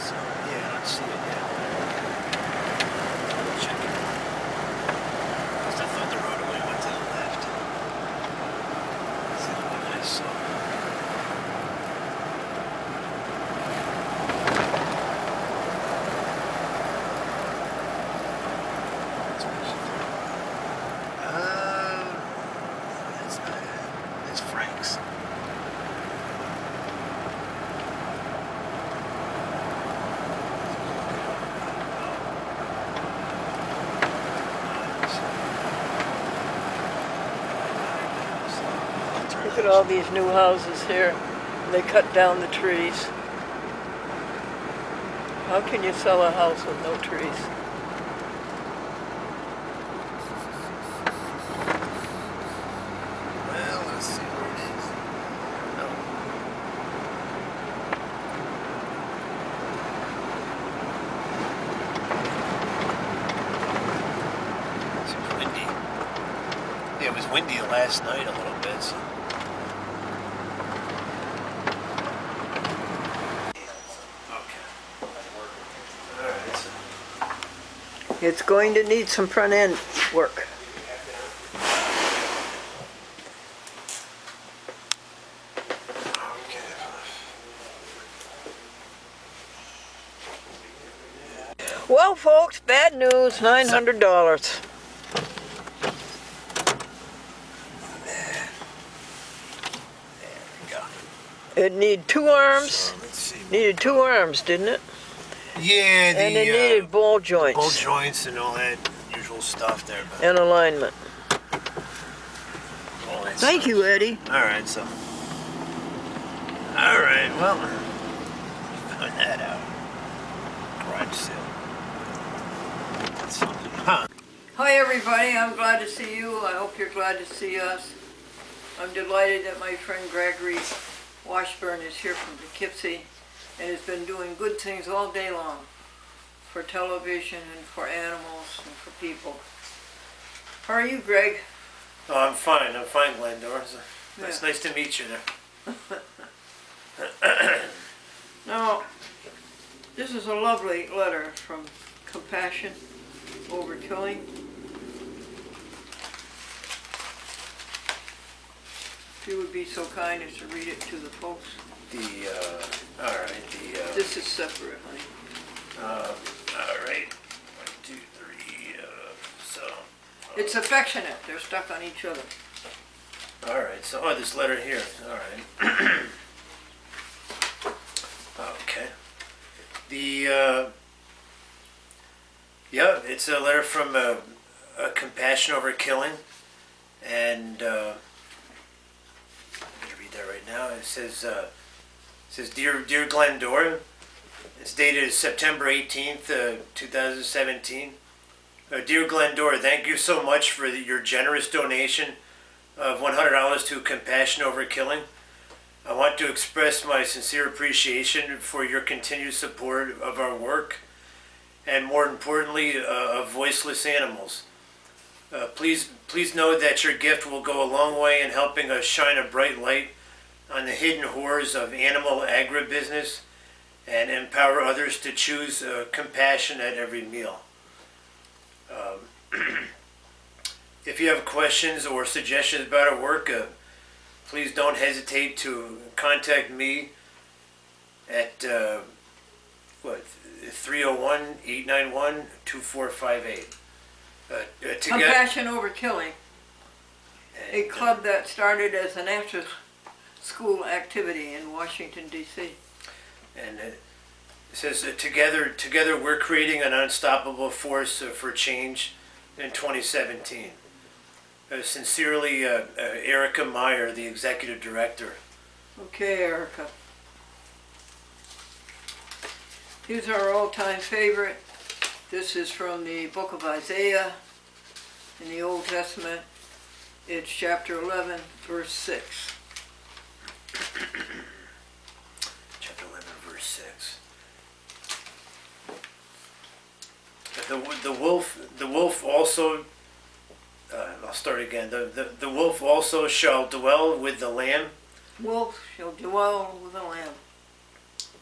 So, yeah, I don't see it yet. Check it. 'Cause I thought the roadway went to the left. That's the only one I saw. That's not it. That's Frank's. Look at all these new houses here. They cut down the trees. How can you sell a house with no trees? Well, let's see where it is. No. It's windy. Yeah, it was windy last night a little bit, so. Okay. Alright, so. It's going to need some front end work. Okay. Well, folks, bad news, $900. There we go. It needed two arms. So, let's see. Needed two arms, didn't it? Yeah, the And it needed ball ball joints joints and all that usual stuff there. But and alignment. all that Thank stuff. you, Eddy. All right, so. All right, well, found that out. Garage sale. That's something, huh? Hi, everybody. I'm glad to see you. I hope you're glad to see us. I'm delighted that my friend Gregory Washburn is here from Poughkeepsie and has been doing good things all day long for television and for animals and for people. How are you, Greg? Oh, I'm fine, Glendora. It's Yeah. nice to meet you there. Now, this is a lovely letter from Compassion Over Killing. If you would be so kind as to read it to the folks. All right, This is separate, honey. all right. 1, 2, 3, so. It's affectionate. They're stuck on each other. All right, so, this letter here, all right. Okay. Yeah, it's a letter from a Compassion Over Killing, and I'm gonna read that right now. It says, Dear Glendora, it's dated September 18th, 2017. Dear Glendora, thank you so much for your generous donation of $100 to Compassion Over Killing. I want to express my sincere appreciation for your continued support of our work and more importantly, of voiceless animals. Please know that your gift will go a long way in helping us shine a bright light on the hidden horrors of animal agribusiness and empower others to choose compassion at every meal. If you have questions or suggestions about our work, please don't hesitate to contact me at 301-891-2458. Compassion Over Killing, a club that started as an after-school activity in Washington, D.C. And it says, together we're creating an unstoppable force for change in 2017. Sincerely, Erica Meyer, the executive director. Okay, Erica. Here's our all-time favorite. This is from the book of Isaiah in the Old Testament. It's chapter 11, verse 6. Chapter 11, verse 6. The wolf also, I'll start again. The wolf also shall dwell with the lamb. Wolf shall dwell with the lamb.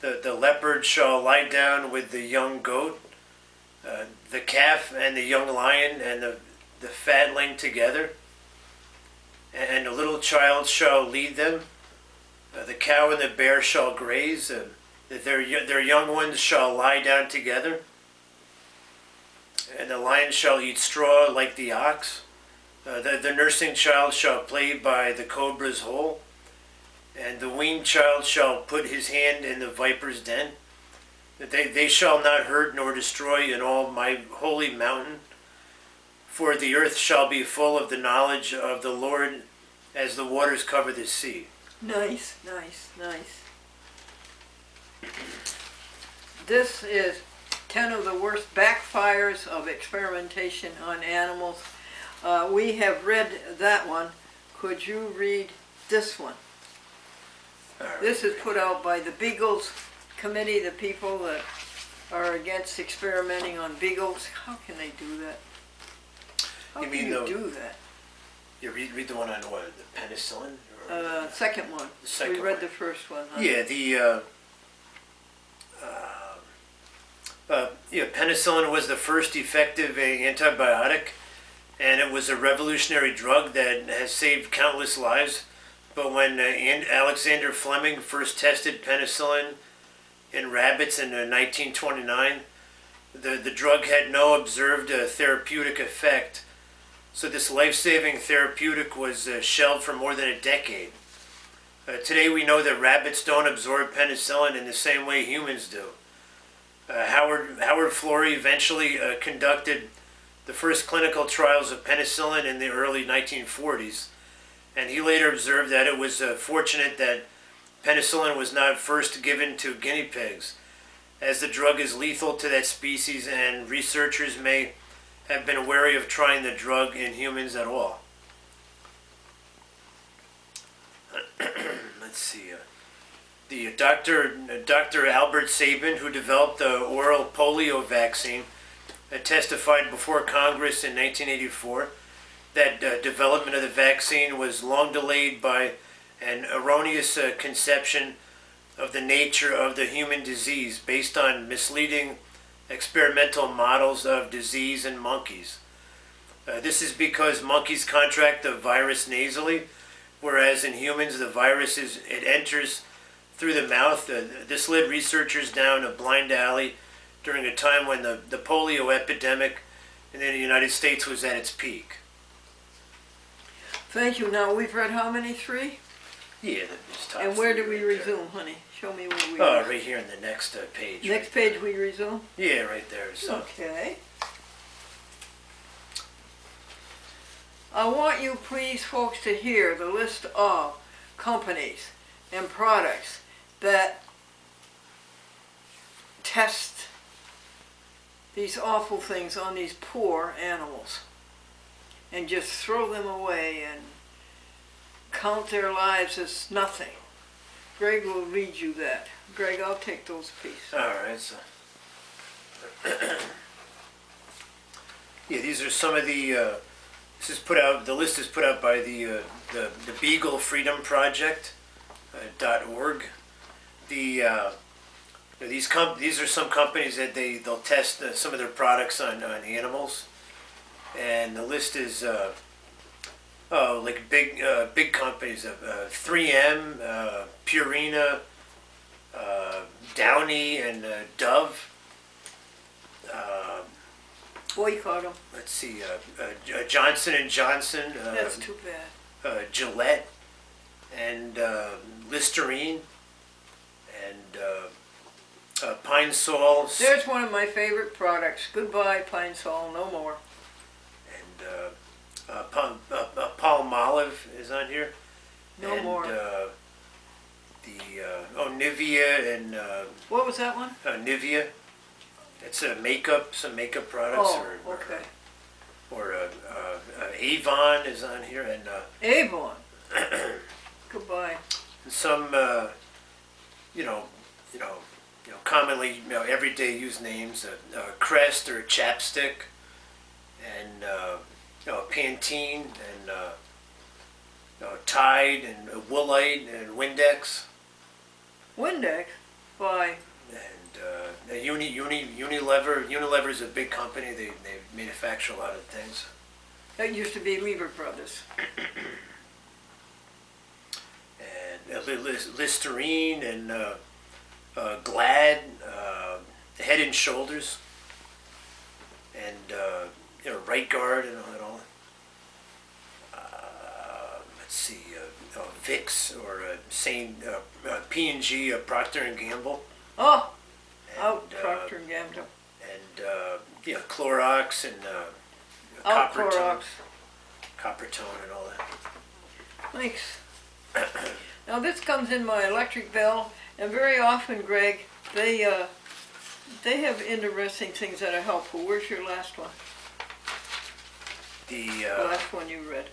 The leopard shall lie down with the young goat. The calf and the young lion and the fatling together. And the little child shall lead them. The cow and the bear shall graze. Their young ones shall lie down together. And the lion shall eat straw like the ox. The nursing child shall play by the cobra's hole. And the weaned child shall put his hand in the viper's den. They shall not hurt nor destroy in all my holy mountain. For the earth shall be full of the knowledge of the Lord as the waters cover the sea. Nice, nice, nice. This is 10 of the worst backfires of experimentation on animals. We have read that one. Could you read this one? This is put out by the Beagles Committee, the people that are against experimenting on beagles. How can they do that? How You can mean you the- do that? You read the one on what? The penicillin? Second one. The second We read one. the first one. Huh? Yeah, penicillin was the first effective antibiotic, and it was a revolutionary drug that has saved countless lives. But when Alexander Fleming first tested penicillin in rabbits in 1929, the drug had no observed therapeutic effect. So this life-saving therapeutic was shelved for more than a decade. Today we know that rabbits don't absorb penicillin in the same way humans do. Howard Florey eventually conducted the first clinical trials of penicillin in the early 1940s, and he later observed that it was fortunate that penicillin was not first given to guinea pigs, as the drug is lethal to that species and researchers may have been wary of trying the drug in humans at all. Let's see. The Dr. Albert Sabin, who developed the oral polio vaccine, testified before Congress in 1984 that development of the vaccine was long delayed by an erroneous conception of the nature of the human disease based on misleading experimental models of disease in monkeys. This is because monkeys contract the virus nasally, whereas in humans the virus it enters through the mouth. This led researchers down a blind alley during a time when the polio epidemic in the United States was at its peak. Thank you. Now we've read how many? 3? Yeah, it's top And where do three we right there. resume, honey? Show me where we Oh, right here in the next page. Next page we resume? Yeah, right there. So. Okay. I want you please folks to hear the list of companies and products that test these awful things on these poor animals and just throw them away and count their lives as nothing. Greg will read you that. Greg, I'll take those pieces. All right, so Yeah, these are some of the, this is put out, the list is put out by the Beagle Freedom Project, .org. These are some companies that they'll test some of their products on animals, and the list is like big companies, 3M, Purina, Downy, and Dove. Boycott them. Let's see, Johnson and Johnson, That's too bad. Gillette, and Listerine, and Pine Sol, There's one of my favorite products. Goodbye, Pine Sol, no more. and Palmolive is on here. No and, more. Nivea and What was that one? Nivea. It's some makeup products, Oh, okay. or Avon is on here, and Avon. Goodbye. some commonly everyday use names, Crest or Chapstick, and Pantene, and Tide, and Woolite, and Windex, Windex. Bye. and Unilever. Unilever is a big company. They manufacture a lot of things. That used to be Lever Brothers. And Listerine, and Glad, Head and Shoulders, and Right Guard, and all. Let's see, Vicks, or P&G, Procter and Gamble, Oh, and out Procter and Gamble. and Clorox, and Out Coppertone, Clorox. Coppertone, and all that. Thanks. Now this comes in my electric bill, and very often, Greg, they have interesting things that are helpful. Where's your last one? The The last one you read.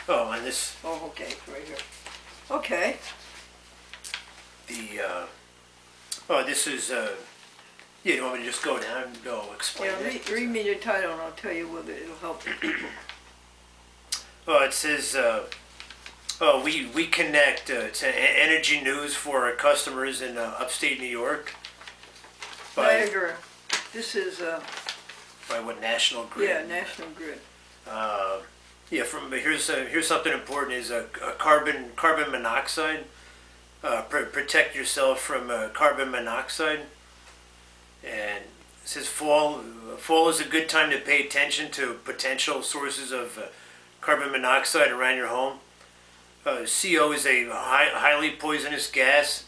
on this. Oh, okay, right here. Okay. This is, you want me to just go down and explain Yeah, it? read me the title, and I'll tell you whether it'll help the people. It says, we connect to energy news for our customers in upstate New York by Niagara. This is what, National Grid? yeah, National Grid. Here's something important: is carbon monoxide. Protect yourself from carbon monoxide. And it says fall is a good time to pay attention to potential sources of carbon monoxide around your home. CO is a highly poisonous gas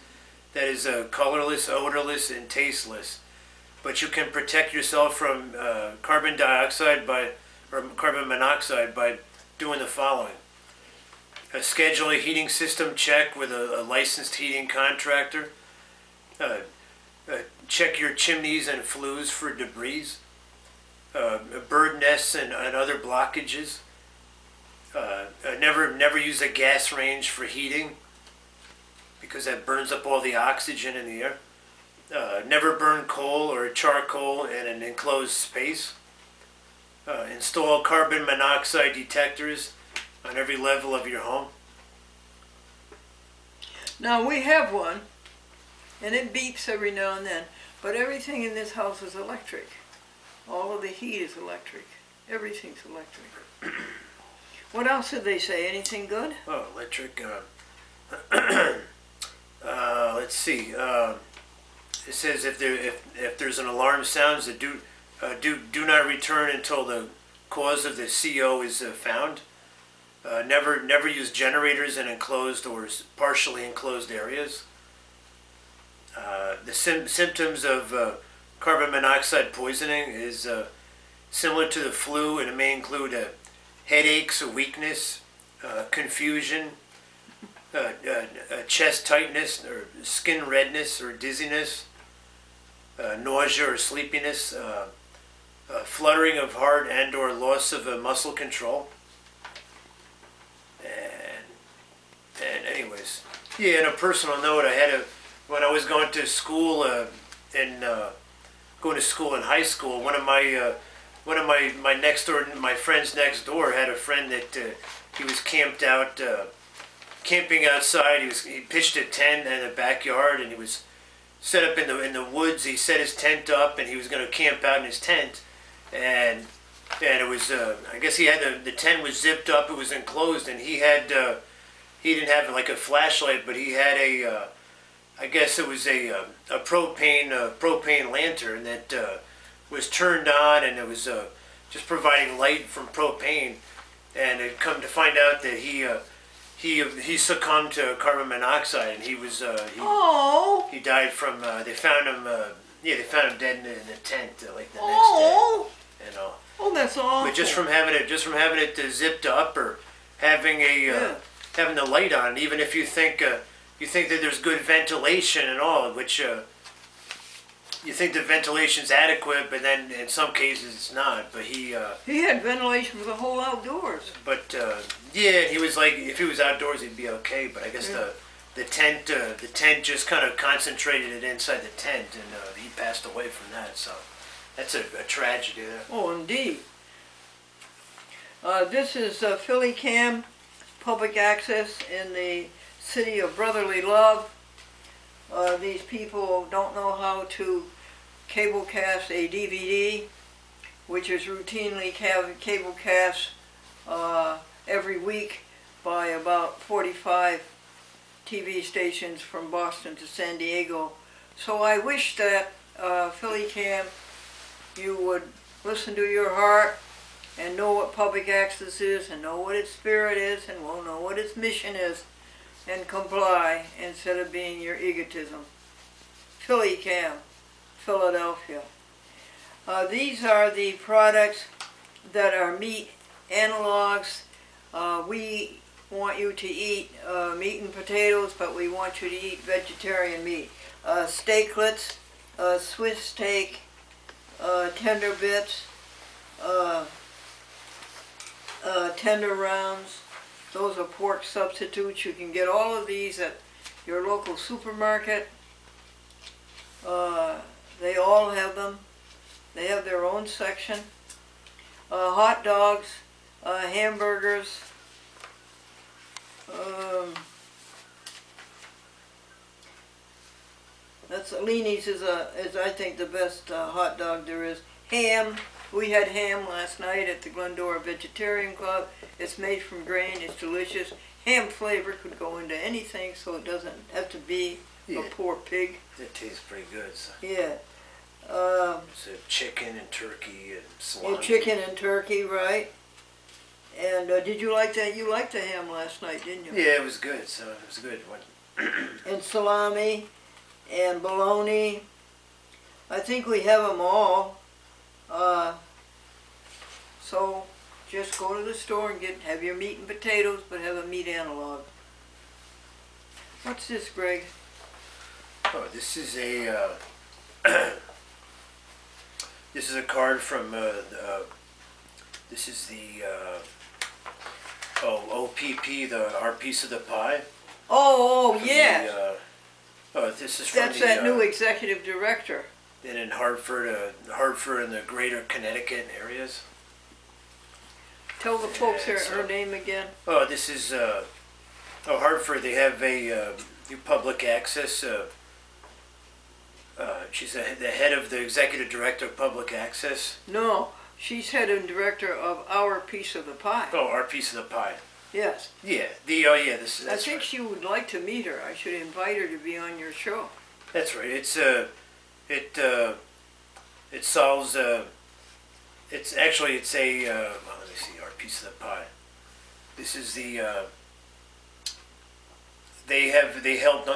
that is colorless, odorless, and tasteless. But you can protect yourself from carbon monoxide by doing the following. Schedule a heating system check with a licensed heating contractor. Check your chimneys and flues for debris, bird nests, and other blockages. Never use a gas range for heating, because that burns up all the oxygen in the air. Never burn coal or charcoal in an enclosed space. Install carbon monoxide detectors on every level of your home. Now we have one, and it beeps every now and then, but everything in this house is electric. All of the heat is electric. Everything's electric. What else did they say? Anything good? Oh, electric. Let's see. It says if there's an alarm sounds, that do not return until the cause of the CO is found. Never use generators in enclosed or partially enclosed areas. The symptoms of carbon monoxide poisoning is similar to the flu, and it may include headaches, weakness, confusion, chest tightness, or skin redness, or dizziness, nausea or sleepiness, fluttering of heart, and or loss of muscle control. And anyways, yeah. On a personal note, when I was going to school in going to school in high school. One of my next door, my friends next door had a friend that he was camping outside. He pitched a tent in the backyard, and he was set up in the woods. He set his tent up, and he was going to camp out in his tent, and it was I guess he had the tent was zipped up. It was enclosed, and he didn't have like a flashlight, but he had I guess it was a propane lantern that was turned on, and it was just providing light from propane. And it come to find out that he succumbed to carbon monoxide, and Oh. he died from they found him dead in the tent like the Oh. next day. Oh, that's awful. But just from having it zipped up, or having having the light on, even if you think that there's good ventilation and all, which you think the ventilation's adequate, but then in some cases it's not. But he had ventilation for the whole outdoors. But he was like, if he was outdoors, he'd be okay. But I guess the tent just kind of concentrated it inside the tent, and he passed away from that. So that's a tragedy there. Oh, indeed. This is Philly Cam, public access in the city of brotherly love. These people don't know how to cablecast a DVD, which is routinely cablecast every week by about 45 TV stations from Boston to San Diego. So I wish that Philly Cam, you would listen to your heart and know what public access is, and know what its spirit is, and will know what its mission is, and comply instead of being your egotism. Philly Cam, Philadelphia. These are the products that are meat analogs. We want you to eat meat and potatoes, but we want you to eat vegetarian meat. Steaklets, Swiss steak, tender bits, tender rounds. Those are pork substitutes. You can get all of these at your local supermarket. They all have them. They have their own section. Hot dogs, hamburgers, Leanie's is I think the best hot dog there is. Ham. We had ham last night at the Glendora Vegetarian Club. It's made from grain. It's delicious. Ham flavor could go into anything, so it doesn't have to be a poor pig. It tastes pretty good. So. Yeah. So chicken and turkey and salami. Yeah, chicken and turkey, right? And did you like that? You liked the ham last night, didn't you? Yeah, it was good. So it was a good one. And salami and bologna. I think we have them all. So just go to the store and have your meat and potatoes, but have a meat analog. What's this, Greg? Oh, this is a this is a card from this is the OPP, our piece of the pie. Oh, yeah. This is from That's that new executive director. And in Hartford and the greater Connecticut areas. Tell the folks her name again. Oh, this is Hartford. They have a new public access. She's the head of the executive director of public access. No, she's head and director of Our Piece of the Pie. Oh, Our Piece of the Pie. Yes. Yeah. I think she would like to meet her. I should invite her to be on your show. That's right. It solves. It's a. Well, let me see. Our Piece of the Pie. This is the. They help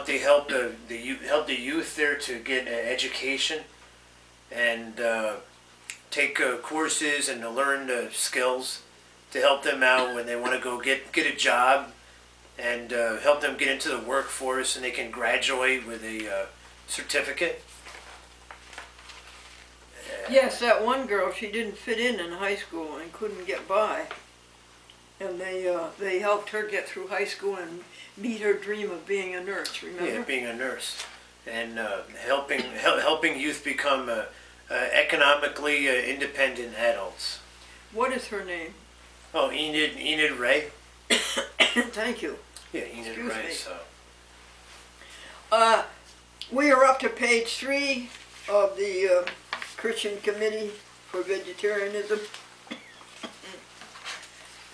the youth there to get an education, and take courses and to learn skills to help them out when they want to go get a job, and help them get into the workforce, and they can graduate with a certificate. Yes, that one girl, she didn't fit in high school and couldn't get by. And they helped her get through high school and meet her dream of being a nurse, remember? Yeah, being a nurse. And helping youth become economically independent adults. What is her name? Oh, Enid Ray. Thank you. Yeah, Enid Excuse Ray. me. So. We are up to page 3 of the Christian Committee for Vegetarianism.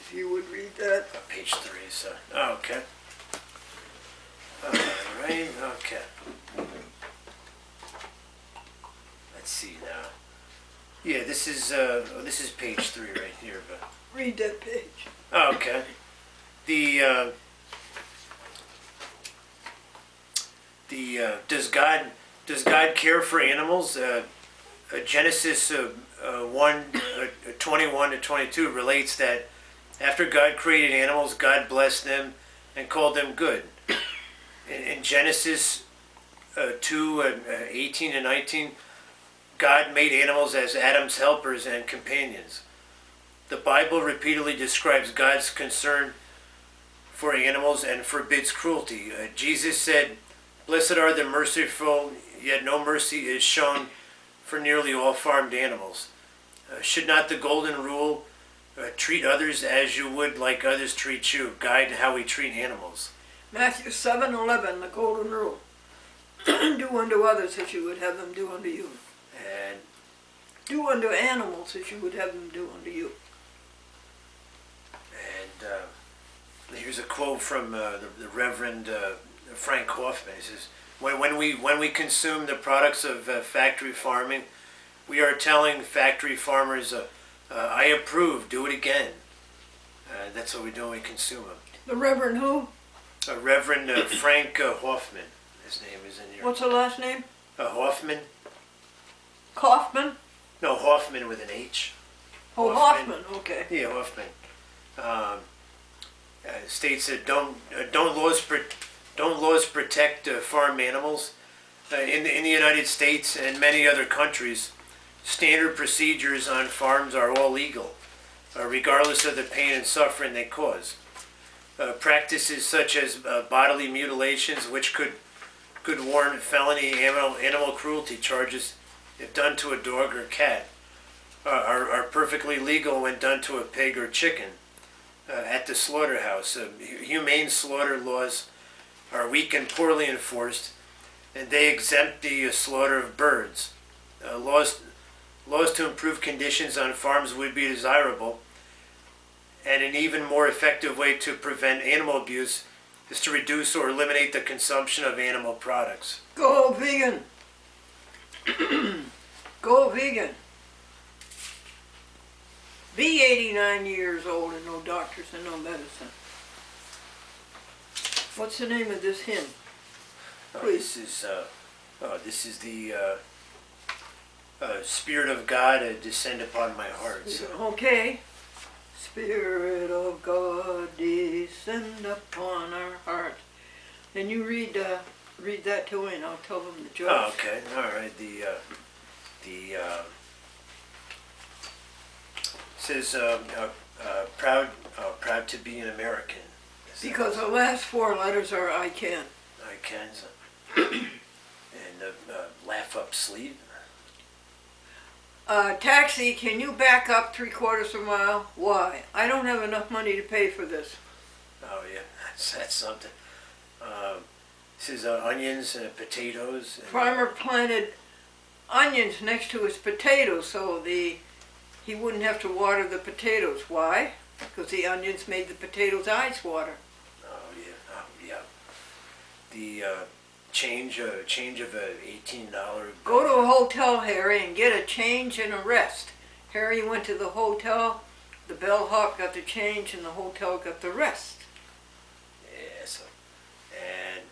If you would read that. Page 3, so, oh, okay. Alright, okay. Let's see now. Yeah, this is page 3 right here, but, Read that page. oh, okay. Does God care for animals? Genesis 21 to 22 relates that after God created animals, God blessed them and called them good. In Genesis 2, 18 and 19, God made animals as Adam's helpers and companions. The Bible repeatedly describes God's concern for animals and forbids cruelty. Jesus said, "Blessed are the merciful, yet no mercy is shown for nearly all farmed animals. Should not the golden rule treat others as you would like others treat you, guide how we treat animals?" Matthew 7:11, the golden rule. Do unto others as you would have them do unto you. And Do unto animals as you would have them do unto you. here's a quote from the Reverend Frank Hoffman. He says, when we consume the products of factory farming, we are telling factory farmers, I approve, do it again. That's what we do when we consume them. The Reverend who? Reverend Frank Hoffman, his name is in here. What's the last name? Hoffman? Kaufman? No, Hoffman with an H. Oh, Hoffman, okay. Yeah, Hoffman. States that don't laws protect farm animals. In the United States and many other countries, standard procedures on farms are all legal, regardless of the pain and suffering they cause. Practices such as bodily mutilations, which could warrant felony animal cruelty charges if done to a dog or cat, are perfectly legal when done to a pig or chicken at the slaughterhouse. Humane slaughter laws are weak and poorly enforced, and they exempt the slaughter of birds. Laws to improve conditions on farms would be desirable, and an even more effective way to prevent animal abuse is to reduce or eliminate the consumption of animal products. Go vegan. Go vegan. Be 89 years old and no doctors and no medicine. What's the name of this hymn? This is the Spirit of God descend upon my heart. So. Okay. Spirit of God, descend upon our hearts. And you read that to me, and I'll tell them the judge. Oh, okay. All right. Says proud to be an American. Because the last 4 letters are I can. I can. So. And laugh up sleeve. Taxi, can you back up 3/4 of a mile? Why? I don't have enough money to pay for this. Oh yeah, that's something. Says onions and potatoes. And, Farmer planted onions next to his potatoes so he wouldn't have to water the potatoes. Why? Because the onions made the potatoes ice water. Oh yeah. The change of $18. Go to a hotel, Harry, and get a change and a rest. Harry went to the hotel, the bellhop got the change, and the hotel got the rest. Yes. And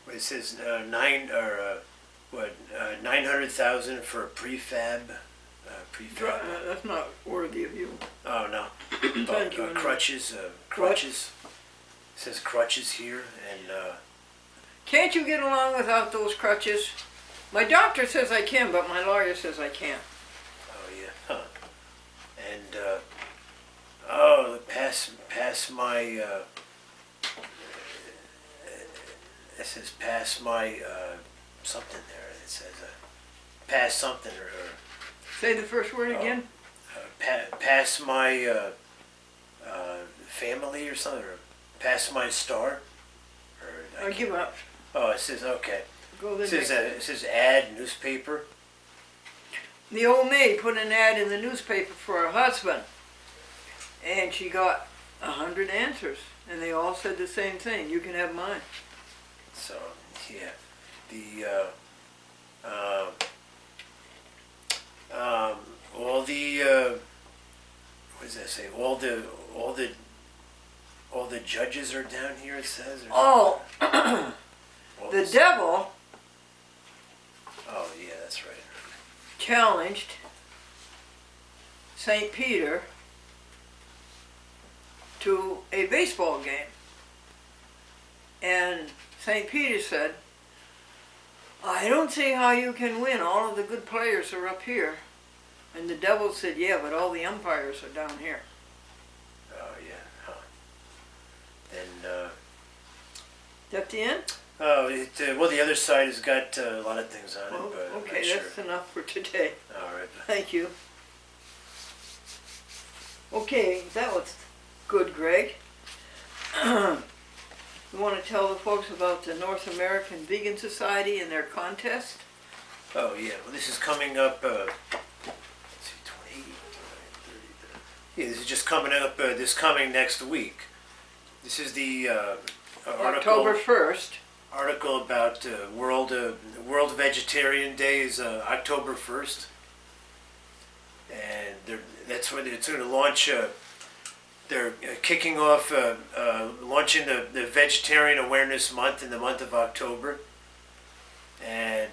what it says 900,000 for a prefab. That's not worthy of you. Oh no. Thank you. Crutches. Crutches. It says crutches here and. Can't you get along without those crutches? My doctor says I can, but my lawyer says I can't. Oh yeah, huh? And pass my. It says pass my something there. It says pass something or Say the first word again. pass my family or something, or pass my star. Or I give up. Oh, it says okay. Go the It says next. it says ad newspaper. The old maid put an ad in the newspaper for her husband, and she got 100 answers, and they all said the same thing. You can have mine. So yeah, the all the what does that say? All the judges are down here. It says. Or Oh, all the this- devil Oh yeah, that's right. challenged St. Peter to a baseball game. And St. Peter said, I don't see how you can win. All of the good players are up here. And the devil said, yeah, but all the umpires are down here. Oh yeah. Huh. And That the end? oh, well, the other side has got a lot of things on Well, it, but I'm okay, not sure. that's enough for today. All right. Thank you. Okay, that was good, Greg. You want to tell the folks about the North American Vegan Society and their contest? Oh yeah. Well, this is coming up. Let's see, 28, 30. Yeah, this is just coming up. This coming next week. This is the October 1st. article about World Vegetarian Day is October 1st, and that's when it's going to launch. They're kicking off, launching the Vegetarian Awareness Month in the month of October, and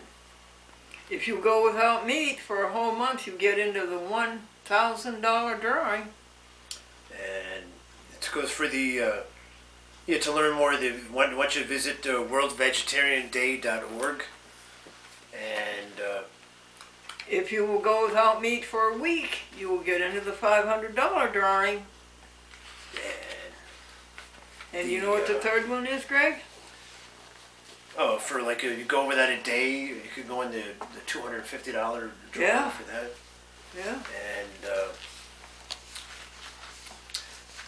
If you go without meat for a whole month, you get into the $1,000 drawing. and it goes for the to learn more. Want you to visit worldvegetarianday.org, and If you will go without meat for a week, you will get into the $500 drawing. And you know what the third one is, Greg? oh, for like you go over that a day, you could go into the $250 drawing Yeah. for that. Yeah. And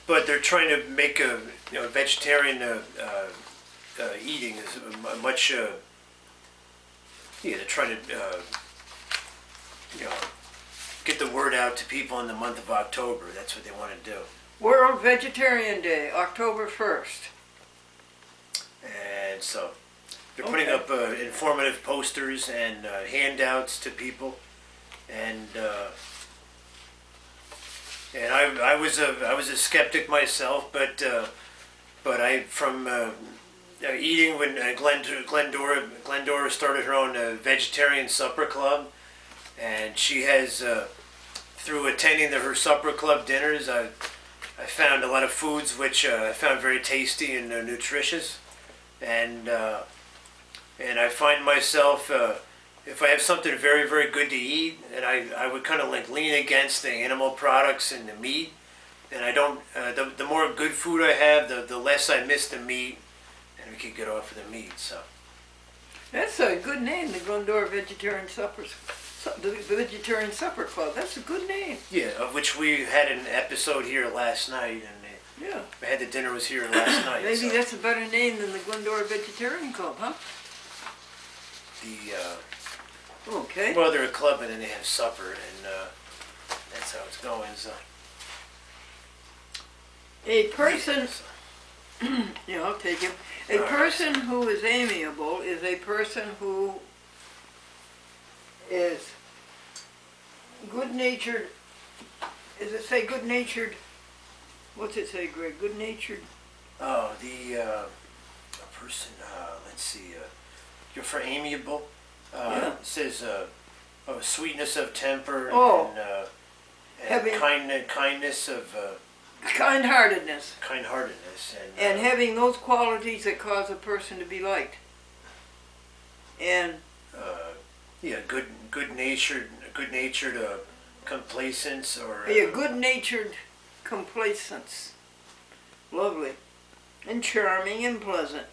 but they're trying to make a vegetarian eating is a much they're trying to get the word out to people in the month of October. That's what they want to do. World Vegetarian Day, October 1st. And so they're putting Okay. up informative posters and handouts to people, and I was a skeptic myself, but I from eating when Glendora started her own vegetarian supper club, and she has through attending her supper club dinners, I found a lot of foods which I found very tasty and nutritious, and I find myself if I have something very, very good to eat, and I would kind of like lean against the animal products and the meat, and I don't the more good food I have, the less I miss the meat, and we could get off of the meat. So That's a good name, the Glendora Vegetarian the Vegetarian Supper Club. That's a good name. yeah, of which we had an episode here last night, and Yeah. we had the dinner was here last night. Maybe so that's a better name than the Glendora Vegetarian Club, huh? the Okay. well, they're a club, and then they have supper, and that's how it's going. So A person, yeah, I'll take it. A person who is amiable is a person who is good-natured. Does it say good-natured? What's it say, Greg? Good-natured. oh, a person. Let's see. You're for amiable. Yeah. It says sweetness of temper Oh. and Having- kindness of Kind-heartedness. kind-heartedness And having those qualities that cause a person to be liked. And good-natured complacence or be a good-natured complacence. Lovely. And charming and pleasant.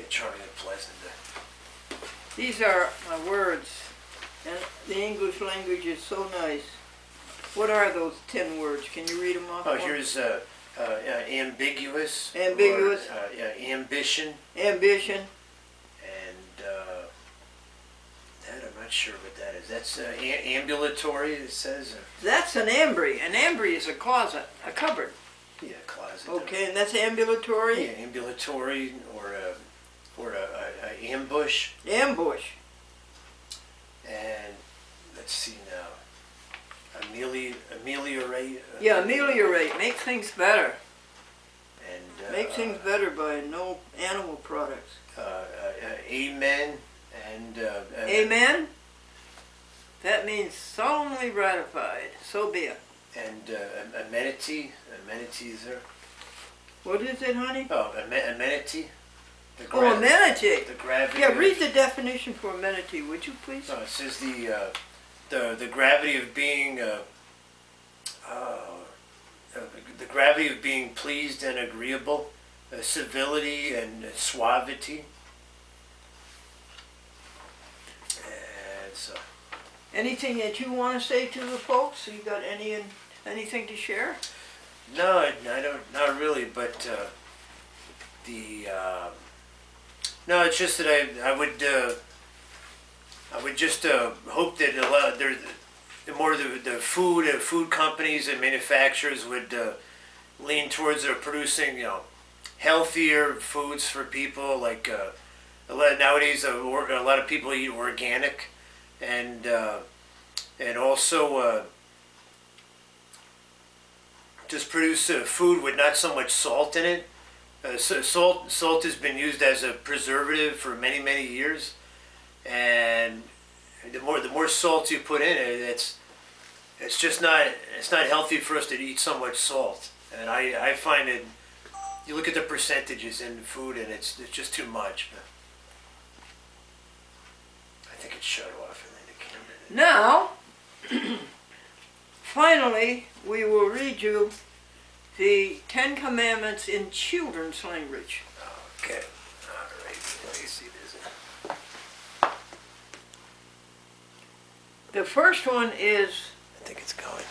charming and pleasant. These are words And the English language is so nice. What are those 10 words? Can you read them off? Oh, for me? here's ambiguous. Ambiguous. Or, ambition. Ambition. And that I'm not sure what that is. That's ambulatory, it says. That's an ambry. An ambry is a closet, a cupboard. Yeah, closet. Okay, and that's ambulatory? Yeah, ambulatory or a ambush. Ambush. And let's see now. Ameliorate. Yeah, ameliorate. Make things better. And Make things better by no animal products. amen. And Amen? That means solemnly ratified. So be it. and amenity. Amenities there. What is it, honey? Oh, amenity. The Oh, amenity. The gravity. Yeah, of- read the definition for amenity, would you please? No, it says the gravity of being the gravity of being pleased and agreeable, civility and suavity. And so, Anything that you want to say to the folks? You got anything to share? no, I don't, not really, but no, it's just that I would just hope that the more the food companies and manufacturers would lean towards producing healthier foods for people. Like nowadays, a lot of people eat organic, and also just produce food with not so much salt in it. Salt has been used as a preservative for many years, and the more salt you put in it, it's just not healthy for us to eat so much salt. And I find it, you look at the percentages in food and it's just too much. I think it's shut off and then the camera. Now, finally, we will read you the 10 Commandments in children's language. Okay. All right. Let me see this. The first one is, I think it's going.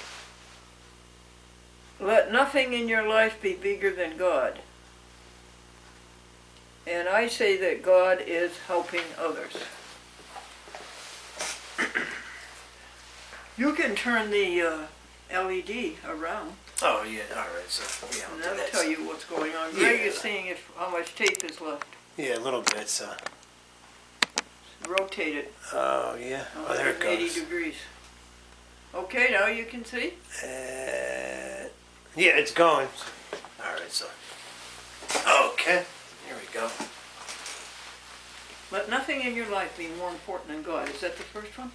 let nothing in your life be bigger than God. And I say that God is helping others. You can turn the LED around, Oh yeah. All right. So yeah. and that'll tell you what's going on. Greg is seeing how much tape is left. Yeah, a little bit. So. Rotate it. Oh yeah. Oh, there it 80 goes. degrees. Okay, now you can see. Yeah, it's going. All right. So. Okay. Here we go. Let nothing in your life be more important than God. Is that the first one?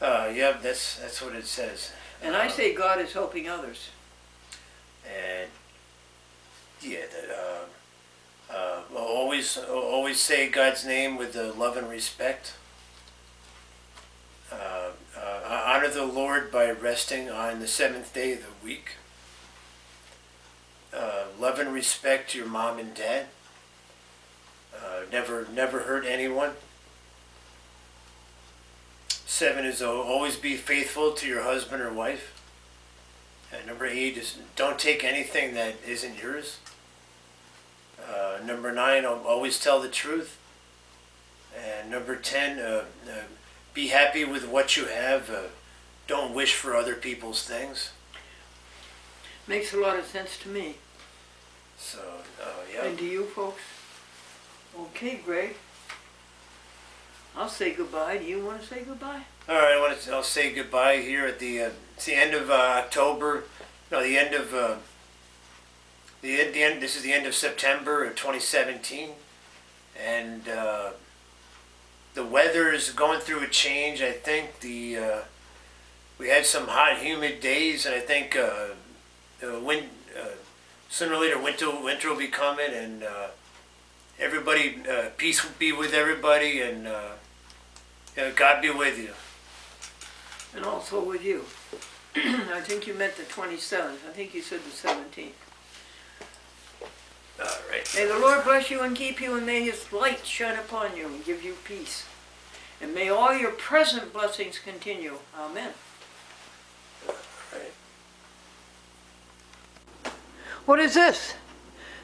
Yeah, that's what it says. And I say God is helping others. And yeah, always say God's name with love and respect. Honor the Lord by resting on the seventh day of the week. Love and respect your mom and dad. Never hurt anyone. 7 is always be faithful to your husband or wife. And number 8 is don't take anything that isn't yours. Number 9, always tell the truth. And number 10, be happy with what you have. Don't wish for other people's things. Makes a lot of sense to me. So, yeah. And to you folks? Okay, Greg. I'll say goodbye. Do you want to say goodbye? All right, I'll say goodbye here at it's the end of October. No, the end of the end. This is the end of September of 2017, and the weather is going through a change. I think we had some hot, humid days, and I think sooner or later winter will be coming, and everybody, peace be with everybody, and God be with you. And also with you. I think you meant the 27th. I think you said the 17th. All right. May the Lord bless you and keep you, and may His light shine upon you and give you peace. And may all your present blessings continue. Amen. What is this?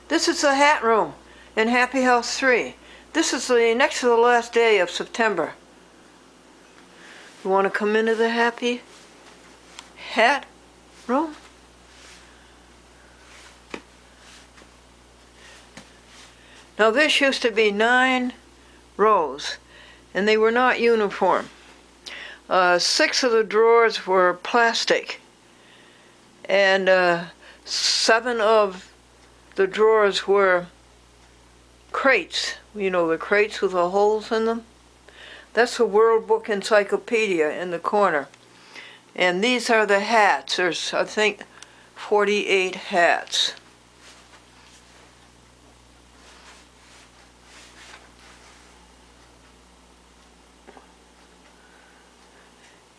This is the hat room in Happy House 3. This is the next to the last day of September. You want to come into the Happy Hat room? Now this used to be 9 rows, and they were not uniform. 6 of the drawers were plastic, and 7 of the drawers were crates. You know, the crates with the holes in them? That's the World Book Encyclopedia in the corner. And these are the hats. There's, I think, 48 hats.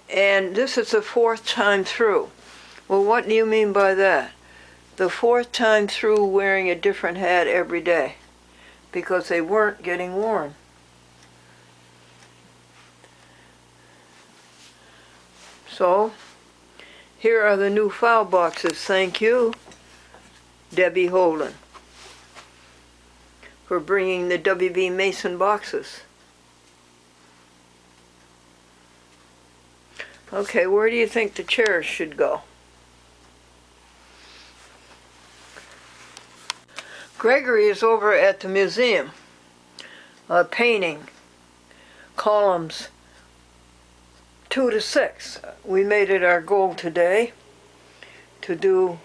And this is the 4th time through. Well, what do you mean by that? The 4th time through wearing a different hat every day, because they weren't getting worn. So, here are the new file boxes. Thank you, Debbie Holden, for bringing the W.B. Mason boxes. Okay, where do you think the chairs should go? Gregory is over at the museum, painting columns 2 to 6. We made it our goal today to do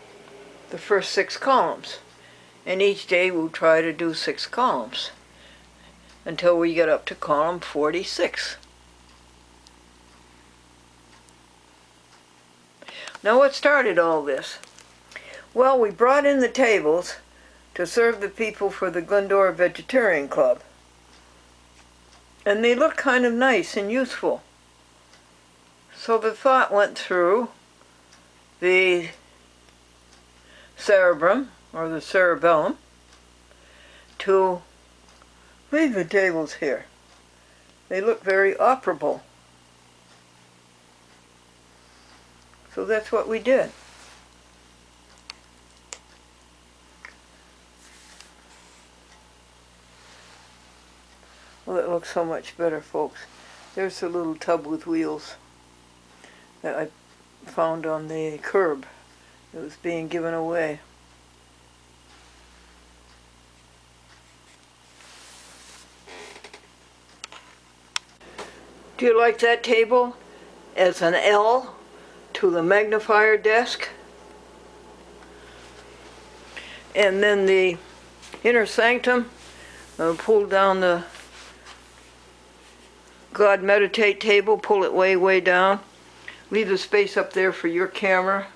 the first 6 columns. And each day we'll try to do 6 columns until we get up to column 46. Now what started all this? Well, we brought in the tables to serve the people for the Glendora Vegetarian Club. And they look kind of nice and useful. So the thought went through the cerebrum, or the cerebellum, to leave the tables here. They look very operable. So that's what we did. Well, it looks so much better, folks. There's a little tub with wheels that I found on the curb. It was being given away. Do you like that table as an L to the magnifier desk? And then the inner sanctum, pull down the God meditate table, pull it way, way down. Leave the space up there for your camera,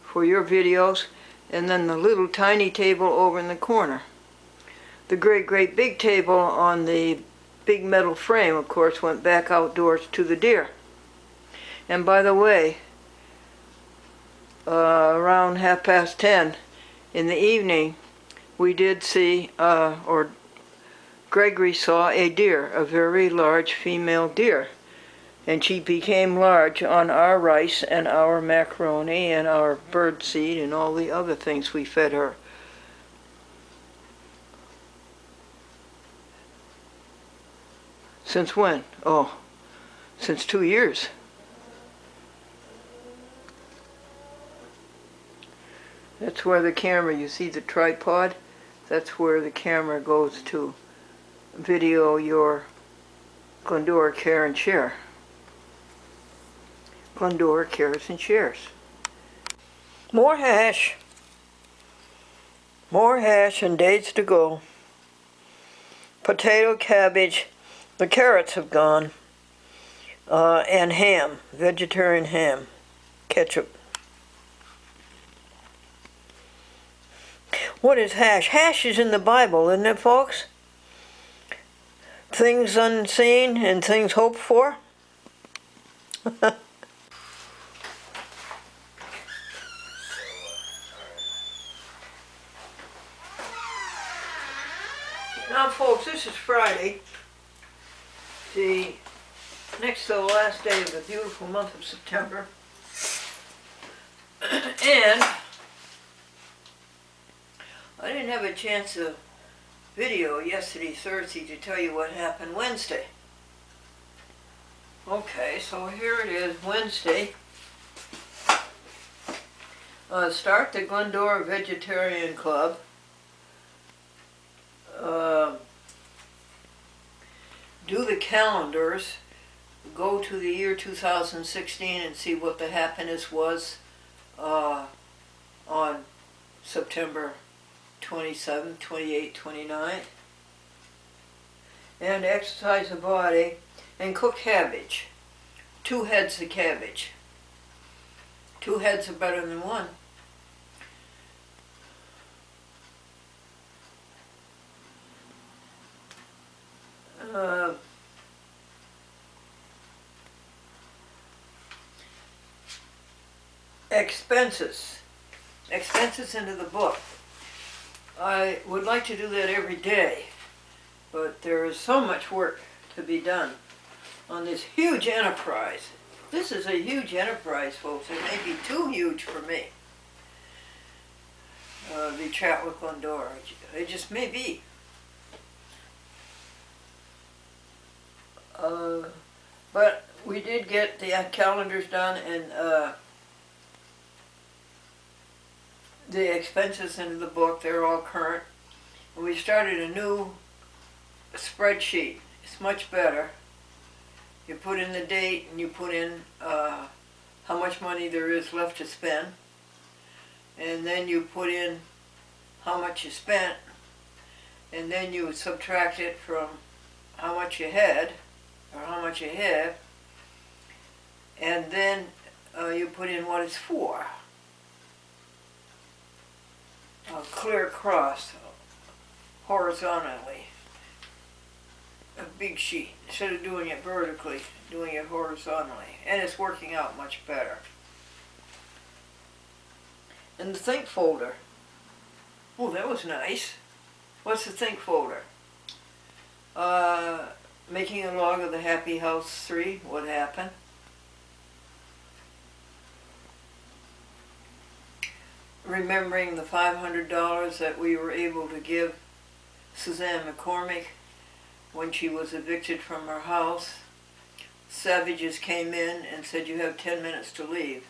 for your videos, and then the little tiny table over in the corner. The great, great big table on the big metal frame, of course, went back outdoors to the deer. And by the way, around 10:30 in the evening, we did see, or Gregory saw a deer, a very large female deer. And she became large on our rice and our macaroni and our bird seed and all the other things we fed her. Since when? Oh, since 2 years. That's where the camera, you see the tripod? That's where the camera goes to video your Glendora Care and Share. Glendora Cares and Shares. More hash. More hash and days to go. Potato, cabbage, the carrots have gone, and ham, vegetarian ham, ketchup. What is hash? Hash is in the Bible, isn't it, folks? Things unseen and things hoped for. Now, folks, this is Friday, the next to the last day of the beautiful month of September. And I didn't have a chance to video yesterday, Thursday, to tell you what happened Wednesday. Okay, so here it is, Wednesday. Start the Glendora Vegetarian Club. Do the calendars. Go to the year 2016 and see what the happiness was on September 27th, 28th, 29th. And exercise the body and cook cabbage. 2 heads of cabbage. 2 heads are better than 1. Expenses. Expenses into the book. I would like to do that every day, but there is so much work to be done on this huge enterprise. This is a huge enterprise, folks. It may be too huge for me. The chat with Glendora. It just may be. But we did get the calendars done and the expenses into the book. They're all current. And we started a new spreadsheet. It's much better. You put in the date and you put in how much money there is left to spend. And then you put in how much you spent. And then you subtract it from how much you had or how much you have. And then you put in what it's for. Clear across, horizontally. A big sheet, instead of doing it vertically, doing it horizontally. And it's working out much better. And the think folder. Oh, that was nice. What's the think folder? Making a log of the Happy House 3, what happened? Remembering the $500 that we were able to give Suzanne McCormick when she was evicted from her house. Savages came in and said, you have 10 minutes to leave.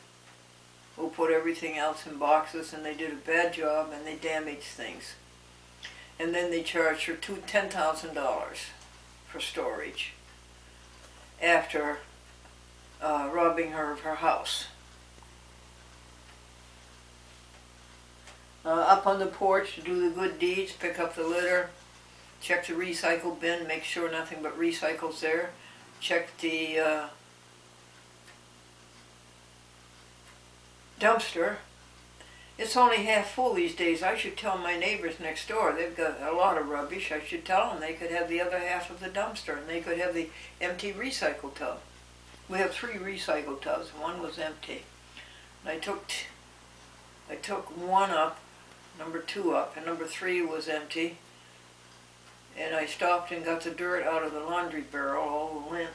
We'll put everything else in boxes, and they did a bad job and they damaged things. And then they charged her $10,000 for storage after robbing her of her house. Up on the porch to do the good deeds, pick up the litter, check the recycle bin, make sure nothing but recycle's there, check the dumpster. It's only half full these days. I should tell my neighbors next door, they've got a lot of rubbish. I should tell them they could have the other half of the dumpster and they could have the empty recycle tub. We have 3 recycle tubs, one was empty. And I took one up, number 2 up, and number 3 was empty. And I stopped and got the dirt out of the laundry barrel, all the lint.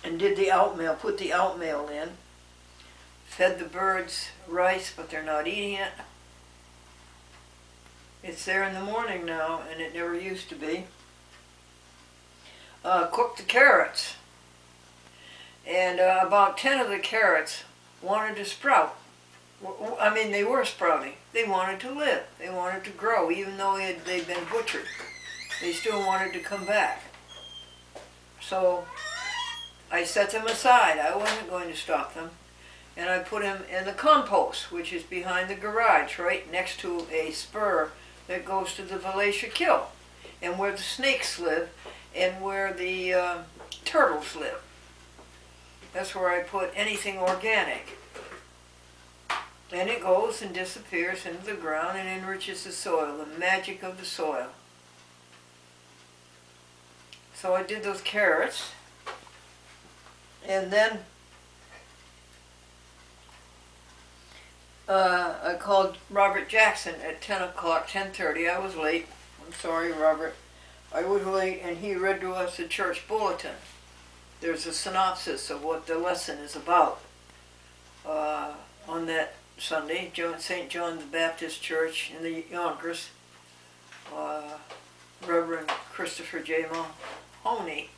And did the outmail, put the outmail in. Fed the birds rice, but they're not eating it. It's there in the morning now, and it never used to be. Cooked the carrots. And about 10 of the carrots wanted to sprout. I mean, they were sprouting. They wanted to live. They wanted to grow, even though they'd been butchered. They still wanted to come back. So I set them aside. I wasn't going to stop them. And I put them in the compost, which is behind the garage, right next to a spur that goes to the Valatia Kill, and where the snakes live, and where the turtles live. That's where I put anything organic. And it goes and disappears into the ground and enriches the soil, the magic of the soil. So I did those carrots. And then I called Robert Jackson at 10 o'clock, 10:30. I was late. I'm sorry, Robert. I was late and he read to us a church bulletin. There's a synopsis of what the lesson is about. On that Sunday, St. John the Baptist Church in the Yonkers, Reverend Christopher J. Mahoney.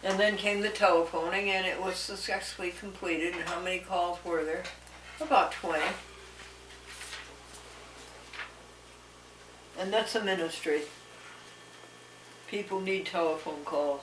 And then came the telephoning, and it was successfully completed. And how many calls were there? About 20. And that's a ministry. People need telephone calls.